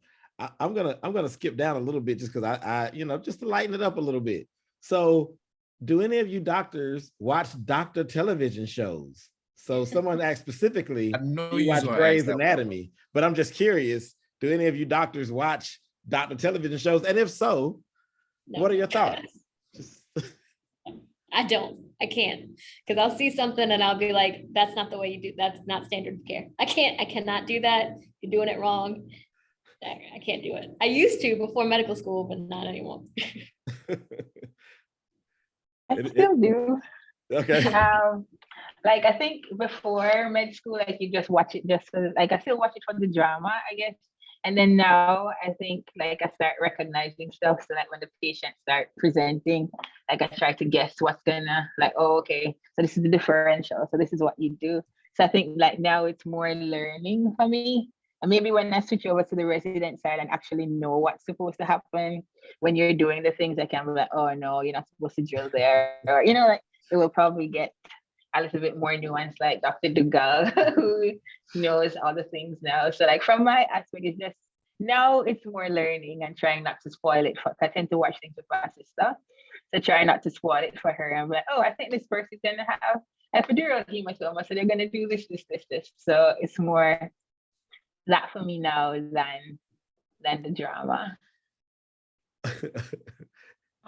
I'm gonna skip down a little bit just because I just to lighten it up a little bit. So, do any of you doctors watch doctor television shows? So someone asked specifically, do you watch Grey's Anatomy? But I'm just curious, do any of you doctors watch doctor television shows? And if so, No. what are your thoughts? I don't. I can't, because I'll see something and I'll be like, that's not the way you do, that's not standard of care. I cannot do that. You're doing it wrong. I can't do it. I used to before medical school, but not anymore. I still do. Okay. Like I think before med school, like you just watch it just for, like I still watch it for the drama, I guess. And then now I think like I start recognizing stuff. So like when the patients start presenting, like I try to guess what's gonna like, oh, okay, so this is the differential. So this is what you do. So I think like now it's more learning for me. And maybe when I switch over to the resident side and actually know what's supposed to happen when you're doing the things, I can be like, oh no, you're not supposed to drill there. Or like it will probably get a little bit more nuanced, like Dr. Dugal, who knows all the things now. So like from my aspect, it's just now it's more learning and trying not to spoil it for, I tend to watch things with my sister. So try not to spoil it for her. I'm like, oh, I think this person's gonna have epidural hematoma. So they're gonna do this. So it's more that for me now than the drama.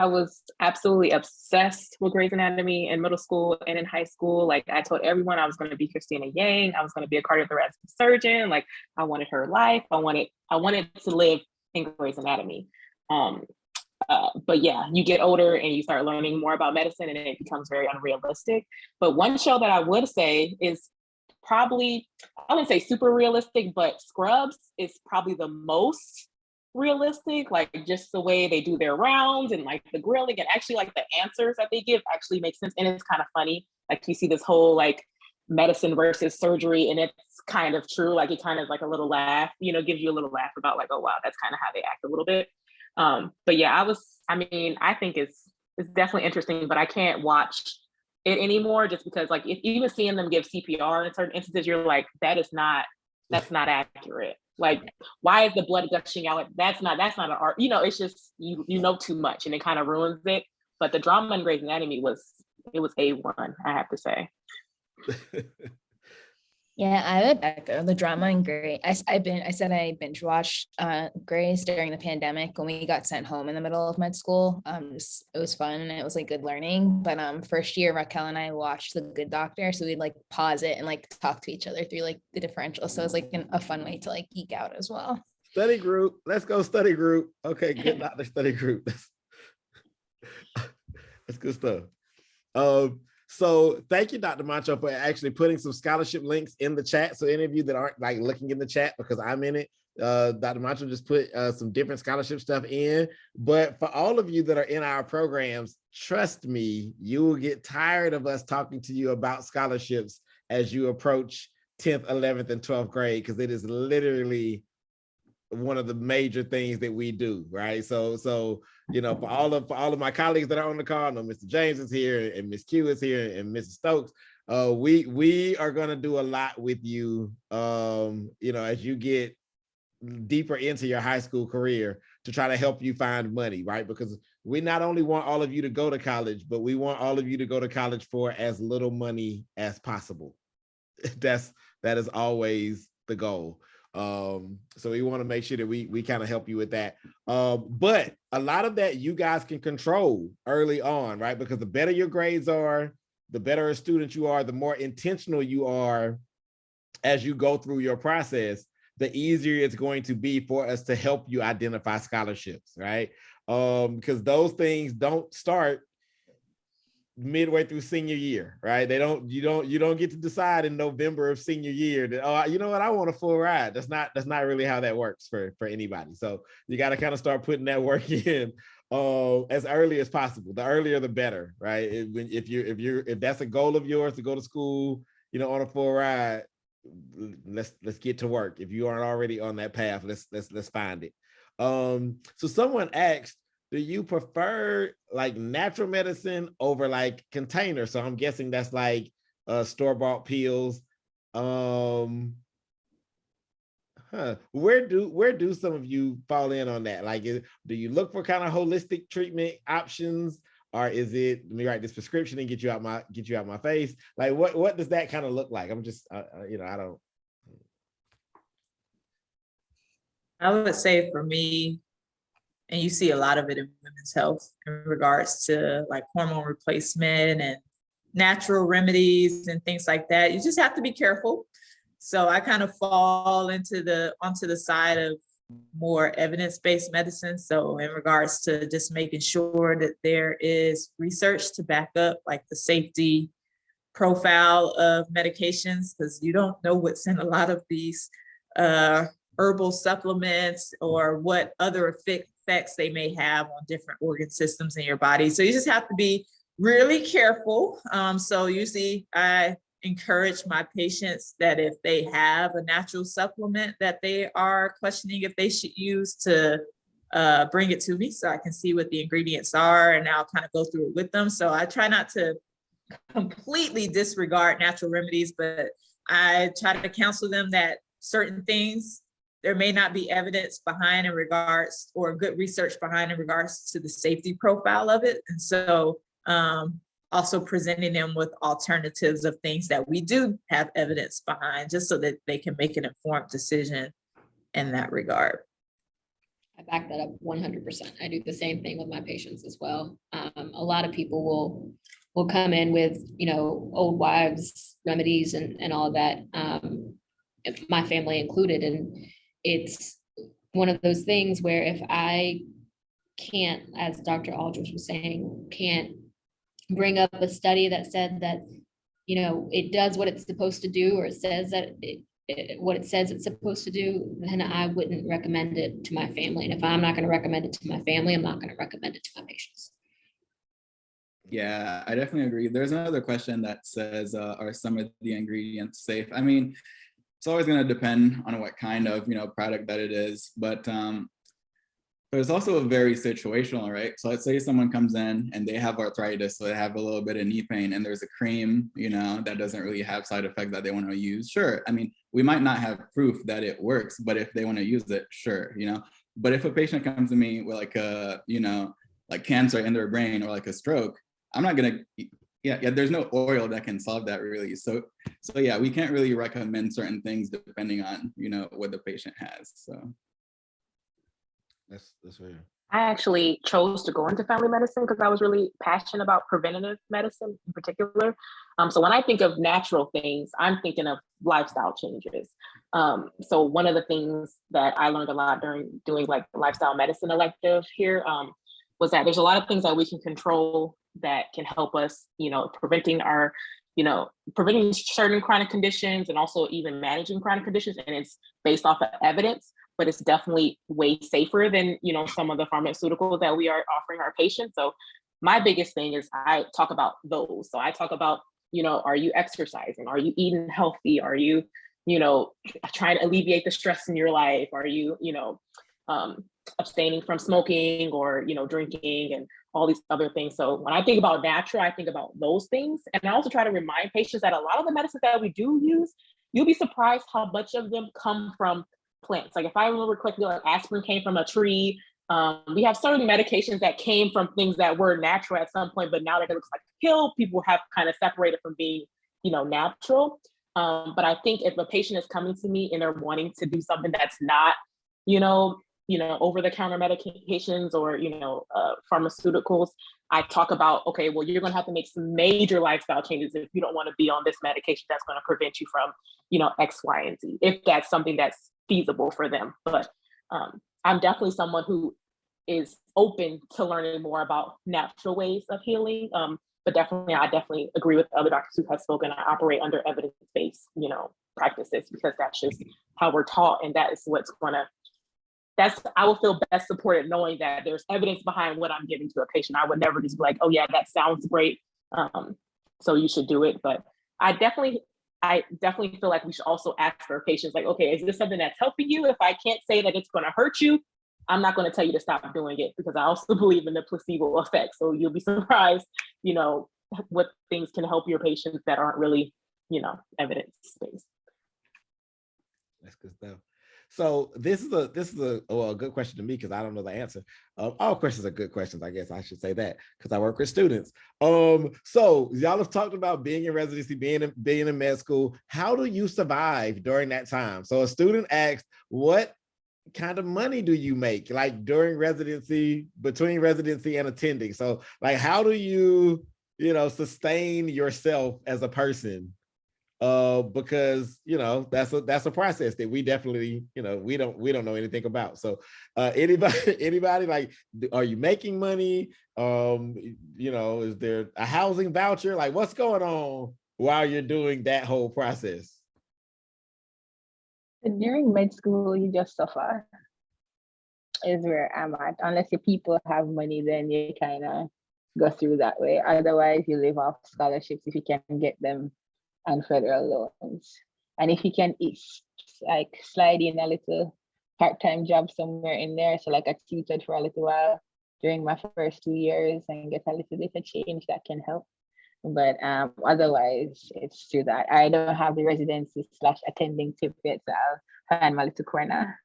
I was absolutely obsessed with Grey's Anatomy in middle school and in high school. Like I told everyone I was going to be Christina Yang. I was going to be a cardiothoracic surgeon. Like I wanted her life. I wanted to live in Grey's Anatomy. But yeah, you get older and you start learning more about medicine and it becomes very unrealistic. But one show that I would say is probably, I wouldn't say super realistic, but Scrubs is probably the most realistic, like just the way they do their rounds and like the grilling and actually like the answers that they give actually make sense. And it's kind of funny. Like you see this whole like medicine versus surgery and it's kind of true. Like it kind of like a little laugh, gives you a little laugh about like, oh wow, that's kind of how they act a little bit. But yeah, I think it's definitely interesting, but I can't watch it anymore just because like if even seeing them give CPR in certain instances, you're like, that's not accurate. Like, why is the blood gushing out? That's not an art. It's just you know too much, and it kind of ruins it. But the drama in Grey's Anatomy was A1, I have to say. Yeah, I would echo the drama in Grey. I said I binge watched Grey's during the pandemic when we got sent home in the middle of med school. It was fun and it was like good learning. But first year Raquel and I watched The Good Doctor, so we'd like pause it and like talk to each other through like the differential. So it was like a fun way to like geek out as well. Study group. Let's go study group. Okay, Good Doctor study group. That's good stuff. So thank you, Dr. Mancho, for actually putting some scholarship links in the chat. So any of you that aren't like looking in the chat because I'm in it, Dr. Mancho just put some different scholarship stuff in. But for all of you that are in our programs, trust me, you will get tired of us talking to you about scholarships as you approach 10th, 11th, and 12th grade, because it is literally one of the major things that we do, right? So for all of my colleagues that are on the call, I know Mr. James is here and Ms. Q is here and Mrs. Stokes. We are going to do a lot with you, as you get deeper into your high school career to try to help you find money, right? Because we not only want all of you to go to college, but we want all of you to go to college for as little money as possible. That is always the goal. So we want to make sure that we kind of help you with that. But a lot of that you guys can control early on, right? Because the better your grades are, the better a student you are, the more intentional you are as you go through your process, the easier it's going to be for us to help you identify scholarships, right? Because those things don't start midway through senior year, right? You don't get to decide in November of senior year that, oh, you know what, I want a full ride. That's not really how that works for anybody. So you got to kind of start putting that work in as early as possible. The earlier the better, right? If that's a goal of yours to go to school, on a full ride, let's get to work. If you aren't already on that path, let's find it. So someone asked, do you prefer like natural medicine over like container? So I'm guessing that's like store-bought pills. Where do some of you fall in on that? Like, do you look for kind of holistic treatment options, or is it, let me write this prescription and get you out my face? Like, what does that kind of look like? I'm just, I don't. I would say for me, and you see a lot of it in women's health in regards to like hormone replacement and natural remedies and things like that. You just have to be careful. So I kind of fall onto the side of more evidence-based medicine. So in regards to just making sure that there is research to back up like the safety profile of medications, because you don't know what's in a lot of these herbal supplements or what other effects they may have on different organ systems in your body. So you just have to be really careful. So usually I encourage my patients that if they have a natural supplement that they are questioning if they should use, to bring it to me so I can see what the ingredients are, and I'll kind of go through it with them. So I try not to completely disregard natural remedies, but I try to counsel them that certain things there may not be evidence behind in regards, or good research behind in regards to the safety profile of it. And so also presenting them with alternatives of things that we do have evidence behind, just so that they can make an informed decision in that regard. I back that up 100%. I do the same thing with my patients as well. A lot of people will come in with, old wives remedies and all of that, my family included. And it's one of those things where if I can't, as Dr. Aldridge was saying, can't bring up a study that said that, it does what it's supposed to do, or it says that what it says it's supposed to do, then I wouldn't recommend it to my family. And if I'm not going to recommend it to my family, I'm not going to recommend it to my patients. Yeah, I definitely agree. There's another question that says, are some of the ingredients safe? I mean, it's always going to depend on what kind of, product that it is, but it's also very situational, right? So let's say someone comes in and they have arthritis, so they have a little bit of knee pain, and there's a cream, that doesn't really have side effects that they want to use. Sure. I mean, we might not have proof that it works, but if they want to use it, sure, But if a patient comes to me with like a, like cancer in their brain or like a stroke, I'm not gonna, there's no oil that can solve that really. So yeah, we can't really recommend certain things depending on, what the patient has, so. That's fair. I actually chose to go into family medicine because I was really passionate about preventative medicine in particular. So when I think of natural things, I'm thinking of lifestyle changes. So one of the things that I learned a lot during doing like lifestyle medicine elective here was that there's a lot of things that we can control that can help us, preventing certain chronic conditions and also even managing chronic conditions. And it's based off of evidence, but it's definitely way safer than, some of the pharmaceuticals that we are offering our patients. So my biggest thing is I talk about those. So I talk about, are you exercising? Are you eating healthy? Are you, trying to alleviate the stress in your life? Are you, abstaining from smoking or, drinking and all these other things. So when I think about natural, I think about those things. And I also try to remind patients that a lot of the medicines that we do use, you'll be surprised how much of them come from plants. Like if I remember correctly, like aspirin came from a tree. We have certain medications that came from things that were natural at some point, but now that it looks like a pill, people have kind of separated from being, natural. But I think if a patient is coming to me and they're wanting to do something that's not, over-the-counter medications or, pharmaceuticals, I talk about, okay, well, you're going to have to make some major lifestyle changes if you don't want to be on this medication that's going to prevent you from, X, Y, and Z, if that's something that's feasible for them. But I'm definitely someone who is open to learning more about natural ways of healing. But I definitely agree with other doctors who have spoken. I operate under evidence-based, practices, because that's just how we're taught. And that is what's I will feel best supported knowing that there's evidence behind what I'm giving to a patient. I would never just be like, oh yeah, that sounds great, so you should do it. But I definitely feel like we should also ask our patients, like, okay, is this something that's helping you? If I can't say that it's going to hurt you, I'm not going to tell you to stop doing it, because I also believe in the placebo effect. So you'll be surprised, what things can help your patients that aren't really, evidence-based. That's good stuff. So this is a good question to me, because I don't know the answer. All questions are good questions, I guess I should say that, because I work with students. So y'all have talked about being in residency, being in med school. How do you survive during that time? So a student asked, what kind of money do you make, like during residency, between residency and attending? So like, how do you sustain yourself as a person, because that's a process that we definitely we don't know anything about. So anybody like, are you making money? Is there a housing voucher? Like, what's going on while you're doing that whole process? During med school, you just suffer, is where I'm at. Unless your people have money, then you kind of go through that way. Otherwise, you live off scholarships if you can get them, and federal loans. And if you can like slide in a little part-time job somewhere in there, so like I tutored for a little while during my first 2 years and get a little bit of change, that can help. But otherwise, it's through that. I don't have the residency / attending tickets. So I'll find my little corner.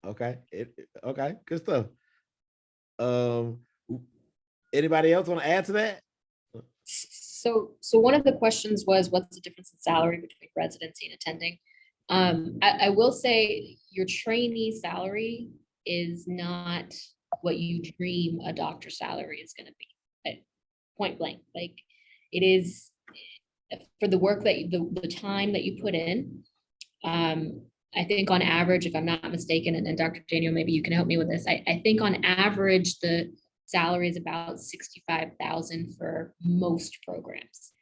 Okay. Okay. Good stuff. Anybody else want to add to that? So one of the questions was, what's the difference in salary between residency and attending? I will say your trainee salary is not what you dream a doctor's salary is going to be, at point blank. Like, it is for the work that the time that you put in. I think on average, if I'm not mistaken, and Dr. Daniel, maybe you can help me with this. I think on average, the salary is about $65,000 for most programs,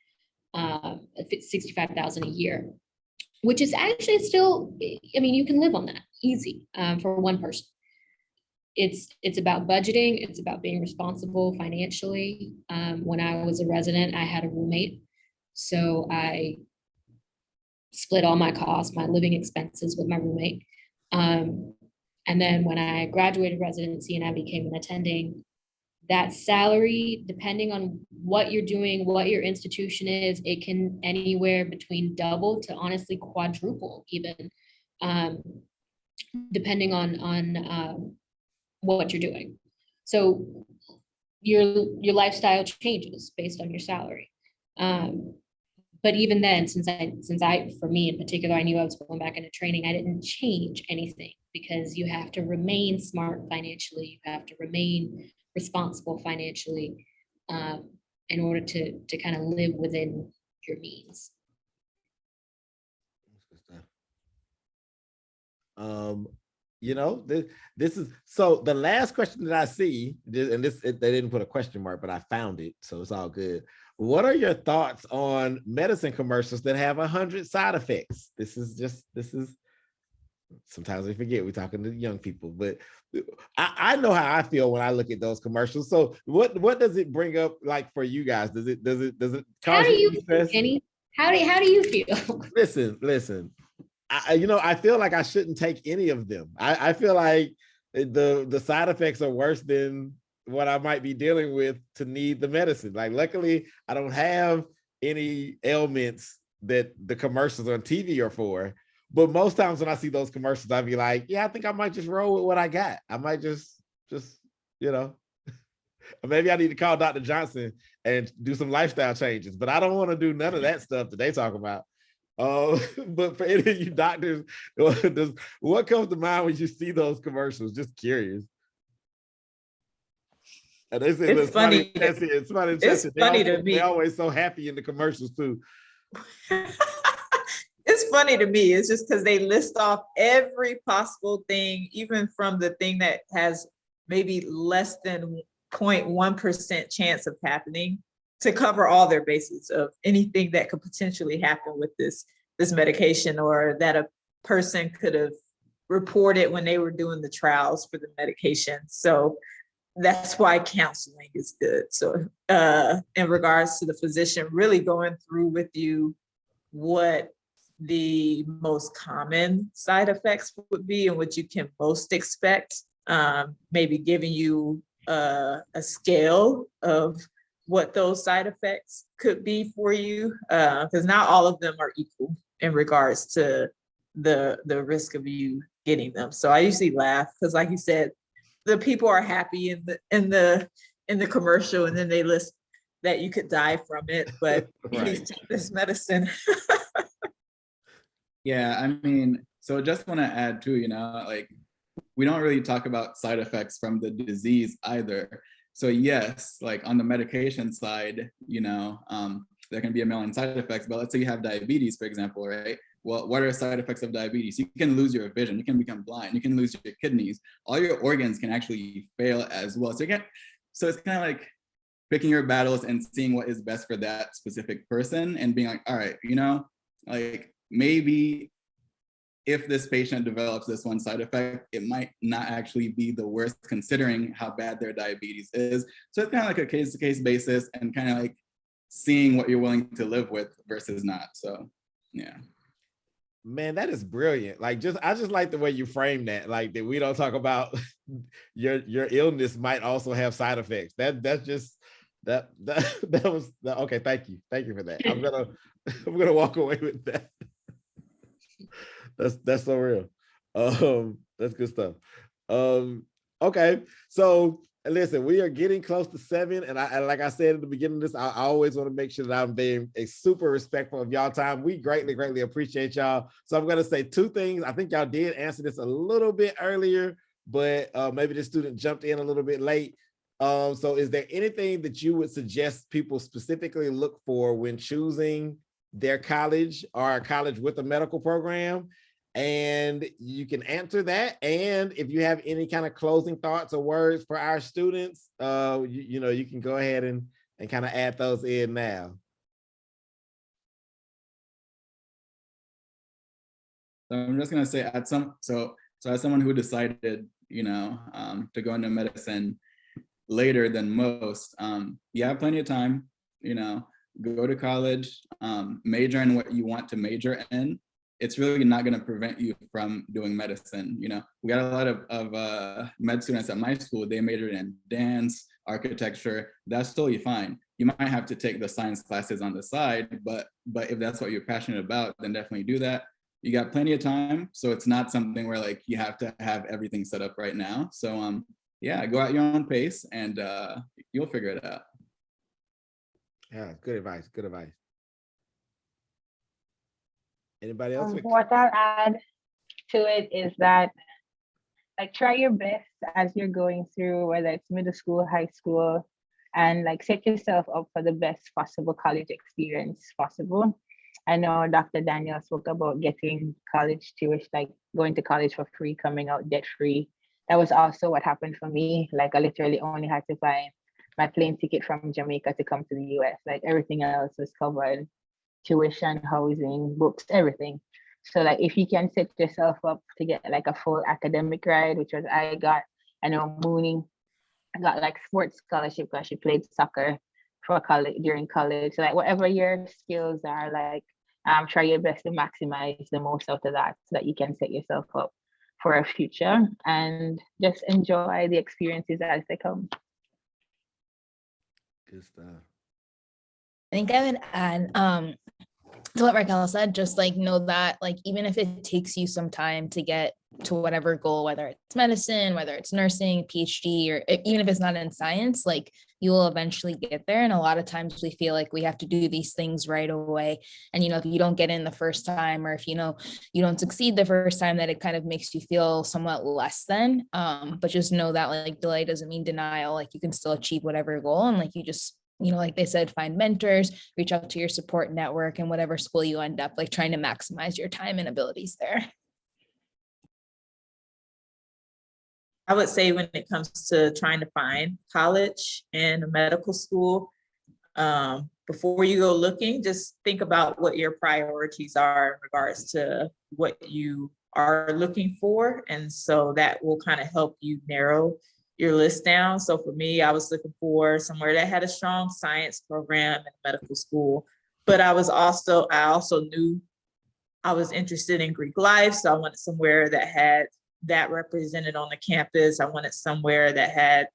65,000 a year, which is actually still, I mean, you can live on that easy for one person. It's about budgeting. It's about being responsible financially. When I was a resident, I had a roommate, so I split all my costs, my living expenses with my roommate. And then when I graduated residency and I became an attending, that salary, depending on what you're doing, what your institution is, it can anywhere between double to honestly quadruple even, depending on what you're doing. So your lifestyle changes based on your salary. But even then, since I, for me in particular, I knew I was going back into training, I didn't change anything, because you have to remain smart financially. You have to remain responsible financially, in order to kind of live within your means. This is, so the last question that I see, and they didn't put a question mark, but I found it, so it's all good. What are your thoughts on medicine commercials that have 100 side effects? This is sometimes we forget we're talking to young people, but I know how I feel when I look at those commercials. So what does it bring up, like, for you guys? Does it How cause do you you stress? How do you feel? Listen. I feel like I shouldn't take any of them. I feel like the side effects are worse than what I might be dealing with to need the medicine. Like, luckily, I don't have any ailments that the commercials on TV are for. But most times when I see those commercials, I'd be like, yeah, I think I might just roll with what I got. I might just maybe I need to call Dr. Johnson and do some lifestyle changes. But I don't want to do none of that stuff that they talk about. But for any of you doctors, what comes to mind when you see those commercials? Just curious. And they say, It's funny. It's funny. It's funny to me. They're always so happy in the commercials too. It's funny to me. It's just because they list off every possible thing, even from the thing that has maybe less than 0.1% chance of happening, to cover all their bases of anything that could potentially happen with this medication, or that a person could have reported when they were doing the trials for the medication. So that's why counseling is good. So in regards to the physician really going through with you what the most common side effects would be and what you can most expect, maybe giving you a scale of what those side effects could be for you, because not all of them are equal in regards to the risk of you getting them. So I usually laugh because, like you said, the people are happy in the commercial, and then they list that you could die from it, but please take this medicine. Yeah, I mean, so just want to add too, like, we don't really talk about side effects from the disease either. So yes, like on the medication side, there can be a million side effects, but let's say you have diabetes, for example, right? Well, what are side effects of diabetes? You can lose your vision, you can become blind, you can lose your kidneys, all your organs can actually fail as well. So it's kind of like picking your battles and seeing what is best for that specific person and being like, all right, like maybe if this patient develops this one side effect, it might not actually be the worst considering how bad their diabetes is. So it's kind of like a case-to-case basis and kind of like seeing what you're willing to live with versus not. So yeah. Man, that is brilliant. Like, I just like the way you frame that. Like that we don't talk about your illness might also have side effects. That's just that was okay. Thank you for that. I'm gonna walk away with that. That's so real. That's good stuff. Okay, so listen, we are getting close to 7, and like I said at the beginning of this, I always want to make sure that I'm being super respectful of y'all time. We greatly appreciate y'all. So I'm gonna say 2 things. I think y'all did answer this a little bit earlier, but maybe the student jumped in a little bit late. So is there anything that you would suggest people specifically look for when choosing their college or a college with a medical program? And you can answer that. And if you have any kind of closing thoughts or words for our students, you can go ahead and kind of add those in now. So I'm just gonna say so as someone who decided, to go into medicine later than most, you have plenty of time, go to college, major in what you want to major in. It's really not going to prevent you from doing medicine. We got a lot of med students at my school. They majored in dance, architecture. That's totally fine. You might have to take the science classes on the side, but if that's what you're passionate about, then definitely do that. You got plenty of time, so it's not something where like you have to have everything set up right now. So yeah, go at your own pace, and you'll figure it out. Yeah, good advice. Anybody else? What I'll add to it is that, like, try your best as you're going through, whether it's middle school, high school, and like set yourself up for the best possible college experience possible. I know Dr. Daniel spoke about getting college tuition, like going to college for free, coming out debt free. That was also what happened for me. Like I literally only had to find my plane ticket from Jamaica to come to the US. Like everything else was covered. Tuition, housing, books, everything. So like if you can set yourself up to get like a full academic ride, which was I got. I know Mooney got like sports scholarship because she played soccer for college during college. So like whatever your skills are, like try your best to maximize the most out of that so that you can set yourself up for a future and just enjoy the experiences as they come. Good stuff. I think I would add to what Raquel said, just like know that like even if it takes you some time to get to whatever goal, whether it's medicine, whether it's nursing, PhD, or even if it's not in science, like you will eventually get there. And a lot of times we feel like we have to do these things right away. And, if you don't get in the first time, or if, you don't succeed the first time, that it kind of makes you feel somewhat less than, but just know that like delay doesn't mean denial. Like you can still achieve whatever goal. And like, you just, like they said, find mentors, reach out to your support network, and whatever school you end up, like trying to maximize your time and abilities there. I would say when it comes to trying to find college and a medical school, before you go looking, just think about what your priorities are in regards to what you are looking for. And so that will kind of help you narrow your list down. So for me, I was looking for somewhere that had a strong science program and medical school, but I also knew I was interested in Greek life. So I wanted somewhere that had that represented on the campus. I wanted somewhere that had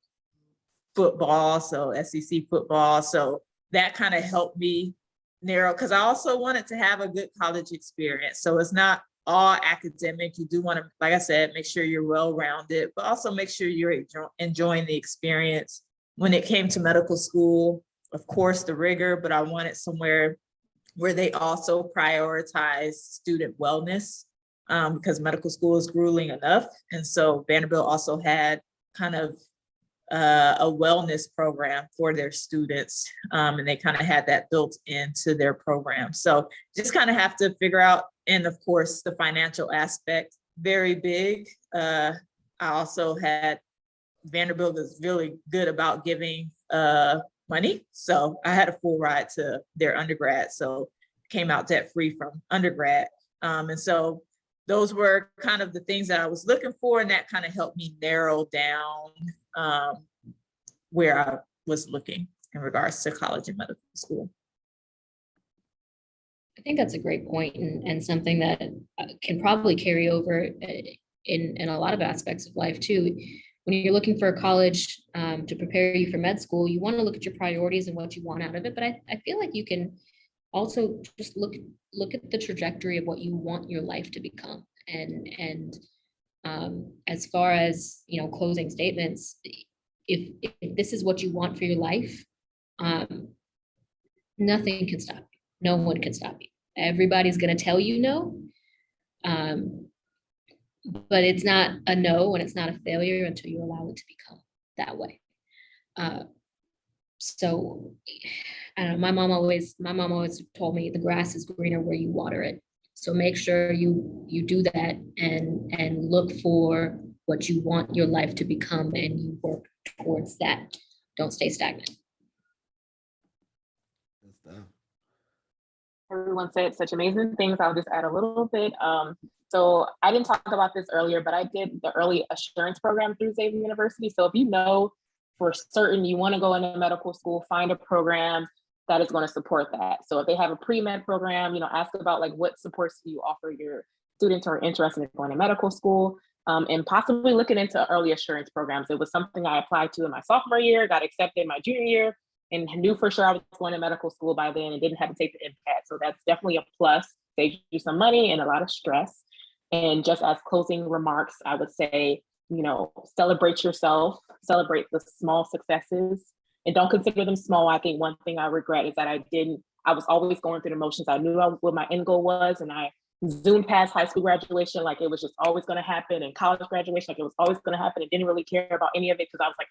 football, so SEC football. So that kind of helped me narrow, because I also wanted to have a good college experience. So it's not all academic. You do want to, like I said, make sure you're well-rounded, but also make sure you're enjoying the experience. When it came to medical school, of course, the rigor, but I wanted somewhere where they also prioritize student wellness. Because medical school is grueling enough. And so Vanderbilt also had kind of a wellness program for their students. And they kind of had that built into their program. So just kind of have to figure out, and of course, the financial aspect, very big. I also had, Vanderbilt is really good about giving money. So I had a full ride to their undergrad. So came out debt free from undergrad. And so those were kind of the things that I was looking for. And that kind of helped me narrow down where I was looking in regards to college and medical school. I think that's a great point, and something that can probably carry over in a lot of aspects of life too. When you're looking for a college to prepare you for med school, you want to look at your priorities and what you want out of it. But I feel like you can also just look at the trajectory of what you want your life to become. And as far as, you know, closing statements, if this is what you want for your life, nothing can stop you. No one can stop you. Everybody's going to tell you no. But it's not a no and it's not a failure until you allow it to become that way. So I don't know, my mom always told me the grass is greener where you water it. So make sure you do that and look for what you want your life to become and you work towards that. Don't stay stagnant. Good stuff. Everyone said such amazing things. I'll just add a little bit. So I didn't talk about this earlier, but I did the early assurance program through Xavier University. So if you know for certain you want to go into medical school, find a program that is going to support that. So if they have a pre-med program, you know, ask about like what supports do you offer your students who are interested in going to medical school, and possibly looking into early assurance programs. It was something I applied to in my sophomore year, got accepted my junior year, and knew for sure I was going to medical school by then and didn't have to take the MCAT. So that's definitely a plus. Saves you some money and a lot of stress. And just as closing remarks, I would say, you know, celebrate yourself, celebrate the small successes, and don't consider them small. I think one thing I regret is that I was always going through the motions. I knew what my end goal was, and I zoomed past high school graduation like it was just always going to happen, and college graduation like it was always going to happen, and didn't really care about any of it because I was like,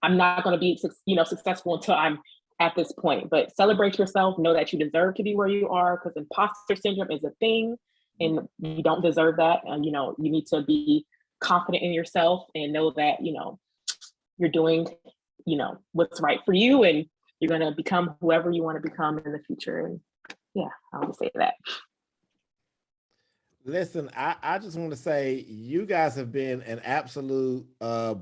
I'm not going to be, you know, successful until I'm at this point. But celebrate yourself, know that you deserve to be where you are, because imposter syndrome is a thing and you don't deserve that. And, you know, you need to be confident in yourself and know that, you know, you're doing, you know, what's right for you, and you're going to become whoever you want to become in the future. And yeah, I'll just say that. Listen, I just want to say you guys have been an absolute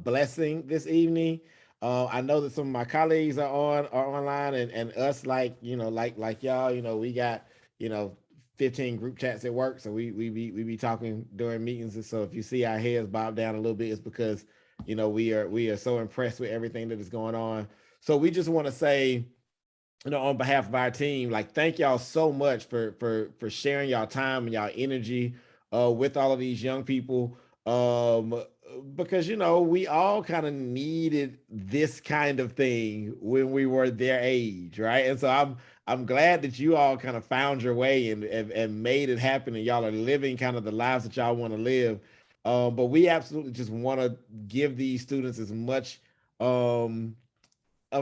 blessing this evening. I know that some of my colleagues are online, and us, like, you know, like y'all, you know, we got, you know, 15 group chats at work, so we be talking during meetings. And so if you see our heads bob down a little bit, it's because, you know, we are so impressed with everything that is going on. So we just want to say, you know, on behalf of our team, like, thank y'all so much for sharing y'all time and y'all energy with all of these young people. Because, you know, we all kind of needed this kind of thing when we were their age, right? And so I'm glad that you all kind of found your way and made it happen, and y'all are living kind of the lives that y'all want to live. But we absolutely just want to give these students as much of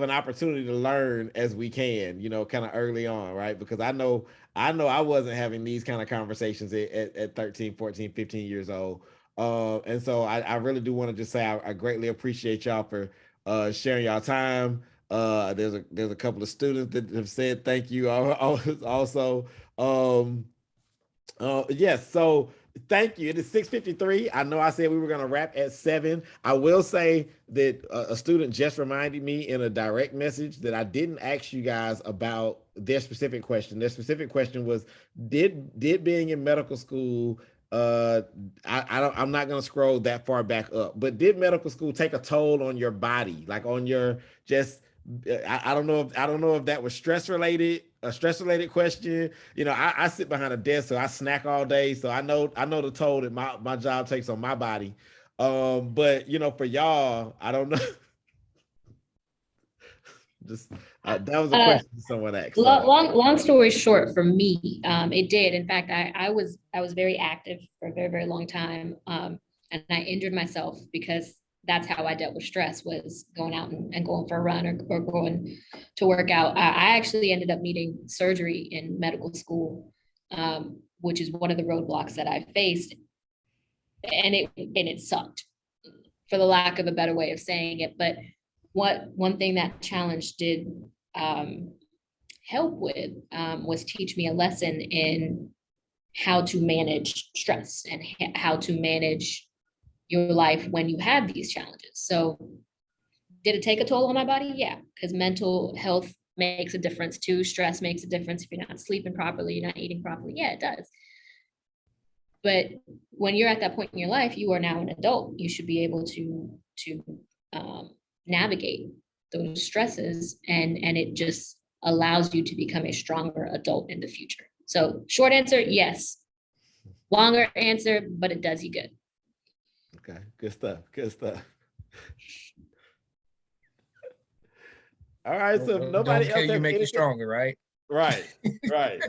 an opportunity to learn as we can, you know, kind of early on, right? Because I know I wasn't having these kind of conversations at 13, 14, 15 years old. And so I really do want to just say I greatly appreciate y'all for sharing y'all time. There's a couple of students that have said thank you also. Yes, so thank you. It is 6:53. I know I said we were going to wrap at 7. I will say that a student just reminded me in a direct message that I didn't ask you guys about their specific question. Their specific question was, did being in medical school, I'm not going to scroll that far back up, but did medical school take a toll on your body, like on your just I don't know if that was a stress related question. You know, I sit behind a desk, so I snack all day. So I know the toll that my job takes on my body. But you know, for y'all, I don't know. Just that was a question someone asked. So. Long story short, for me, it did. In fact, I was very active for a very, very long time. And I injured myself because that's how I dealt with stress, was going out and going for a run or going to work out. I actually ended up needing surgery in medical school, which is one of the roadblocks that I faced. And it sucked, for the lack of a better way of saying it. But one thing that challenge did help with was teach me a lesson in how to manage stress and how to manage your life when you have these challenges. So did it take a toll on my body? Yeah, because mental health makes a difference too. Stress makes a difference. If you're not sleeping properly, you're not eating properly. Yeah, it does. But when you're at that point in your life, you are now an adult. You should be able to navigate those stresses, and it just allows you to become a stronger adult in the future. So short answer, yes. Longer answer, but it does you good. Okay, good stuff. Good stuff. All right, so if nobody else Don't has you make you anything, stronger, right? right, right.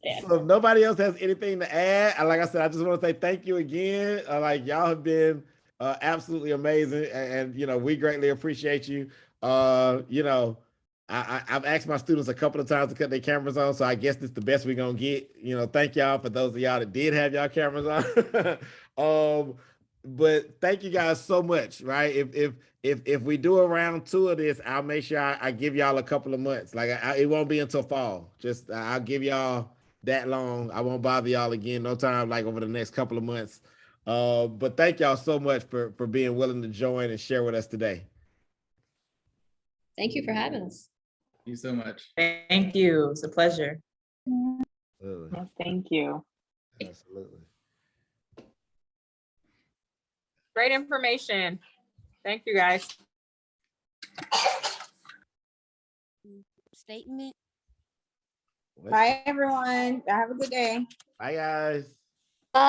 Yeah. So if nobody else has anything to add, like I said, I just want to say thank you again. Like y'all have been absolutely amazing, and you know we greatly appreciate you. You know, I've asked my students a couple of times to cut their cameras on, so I guess this is the best we're gonna get. You know, thank y'all for those of y'all that did have y'all cameras on. But thank you guys so much. Right? If we do a round 2 of this, I'll make sure I give y'all a couple of months. Like it won't be until fall. Just I'll give y'all that long. I won't bother y'all again. No time like over the next couple of months. But thank y'all so much for being willing to join and share with us today. Thank you for having us. Thank you so much. Thank you. It's a pleasure. Absolutely. Yes, thank you. Absolutely. Great information. Thank you, guys. Statement. What? Bye, everyone. Have a good day. Bye, guys.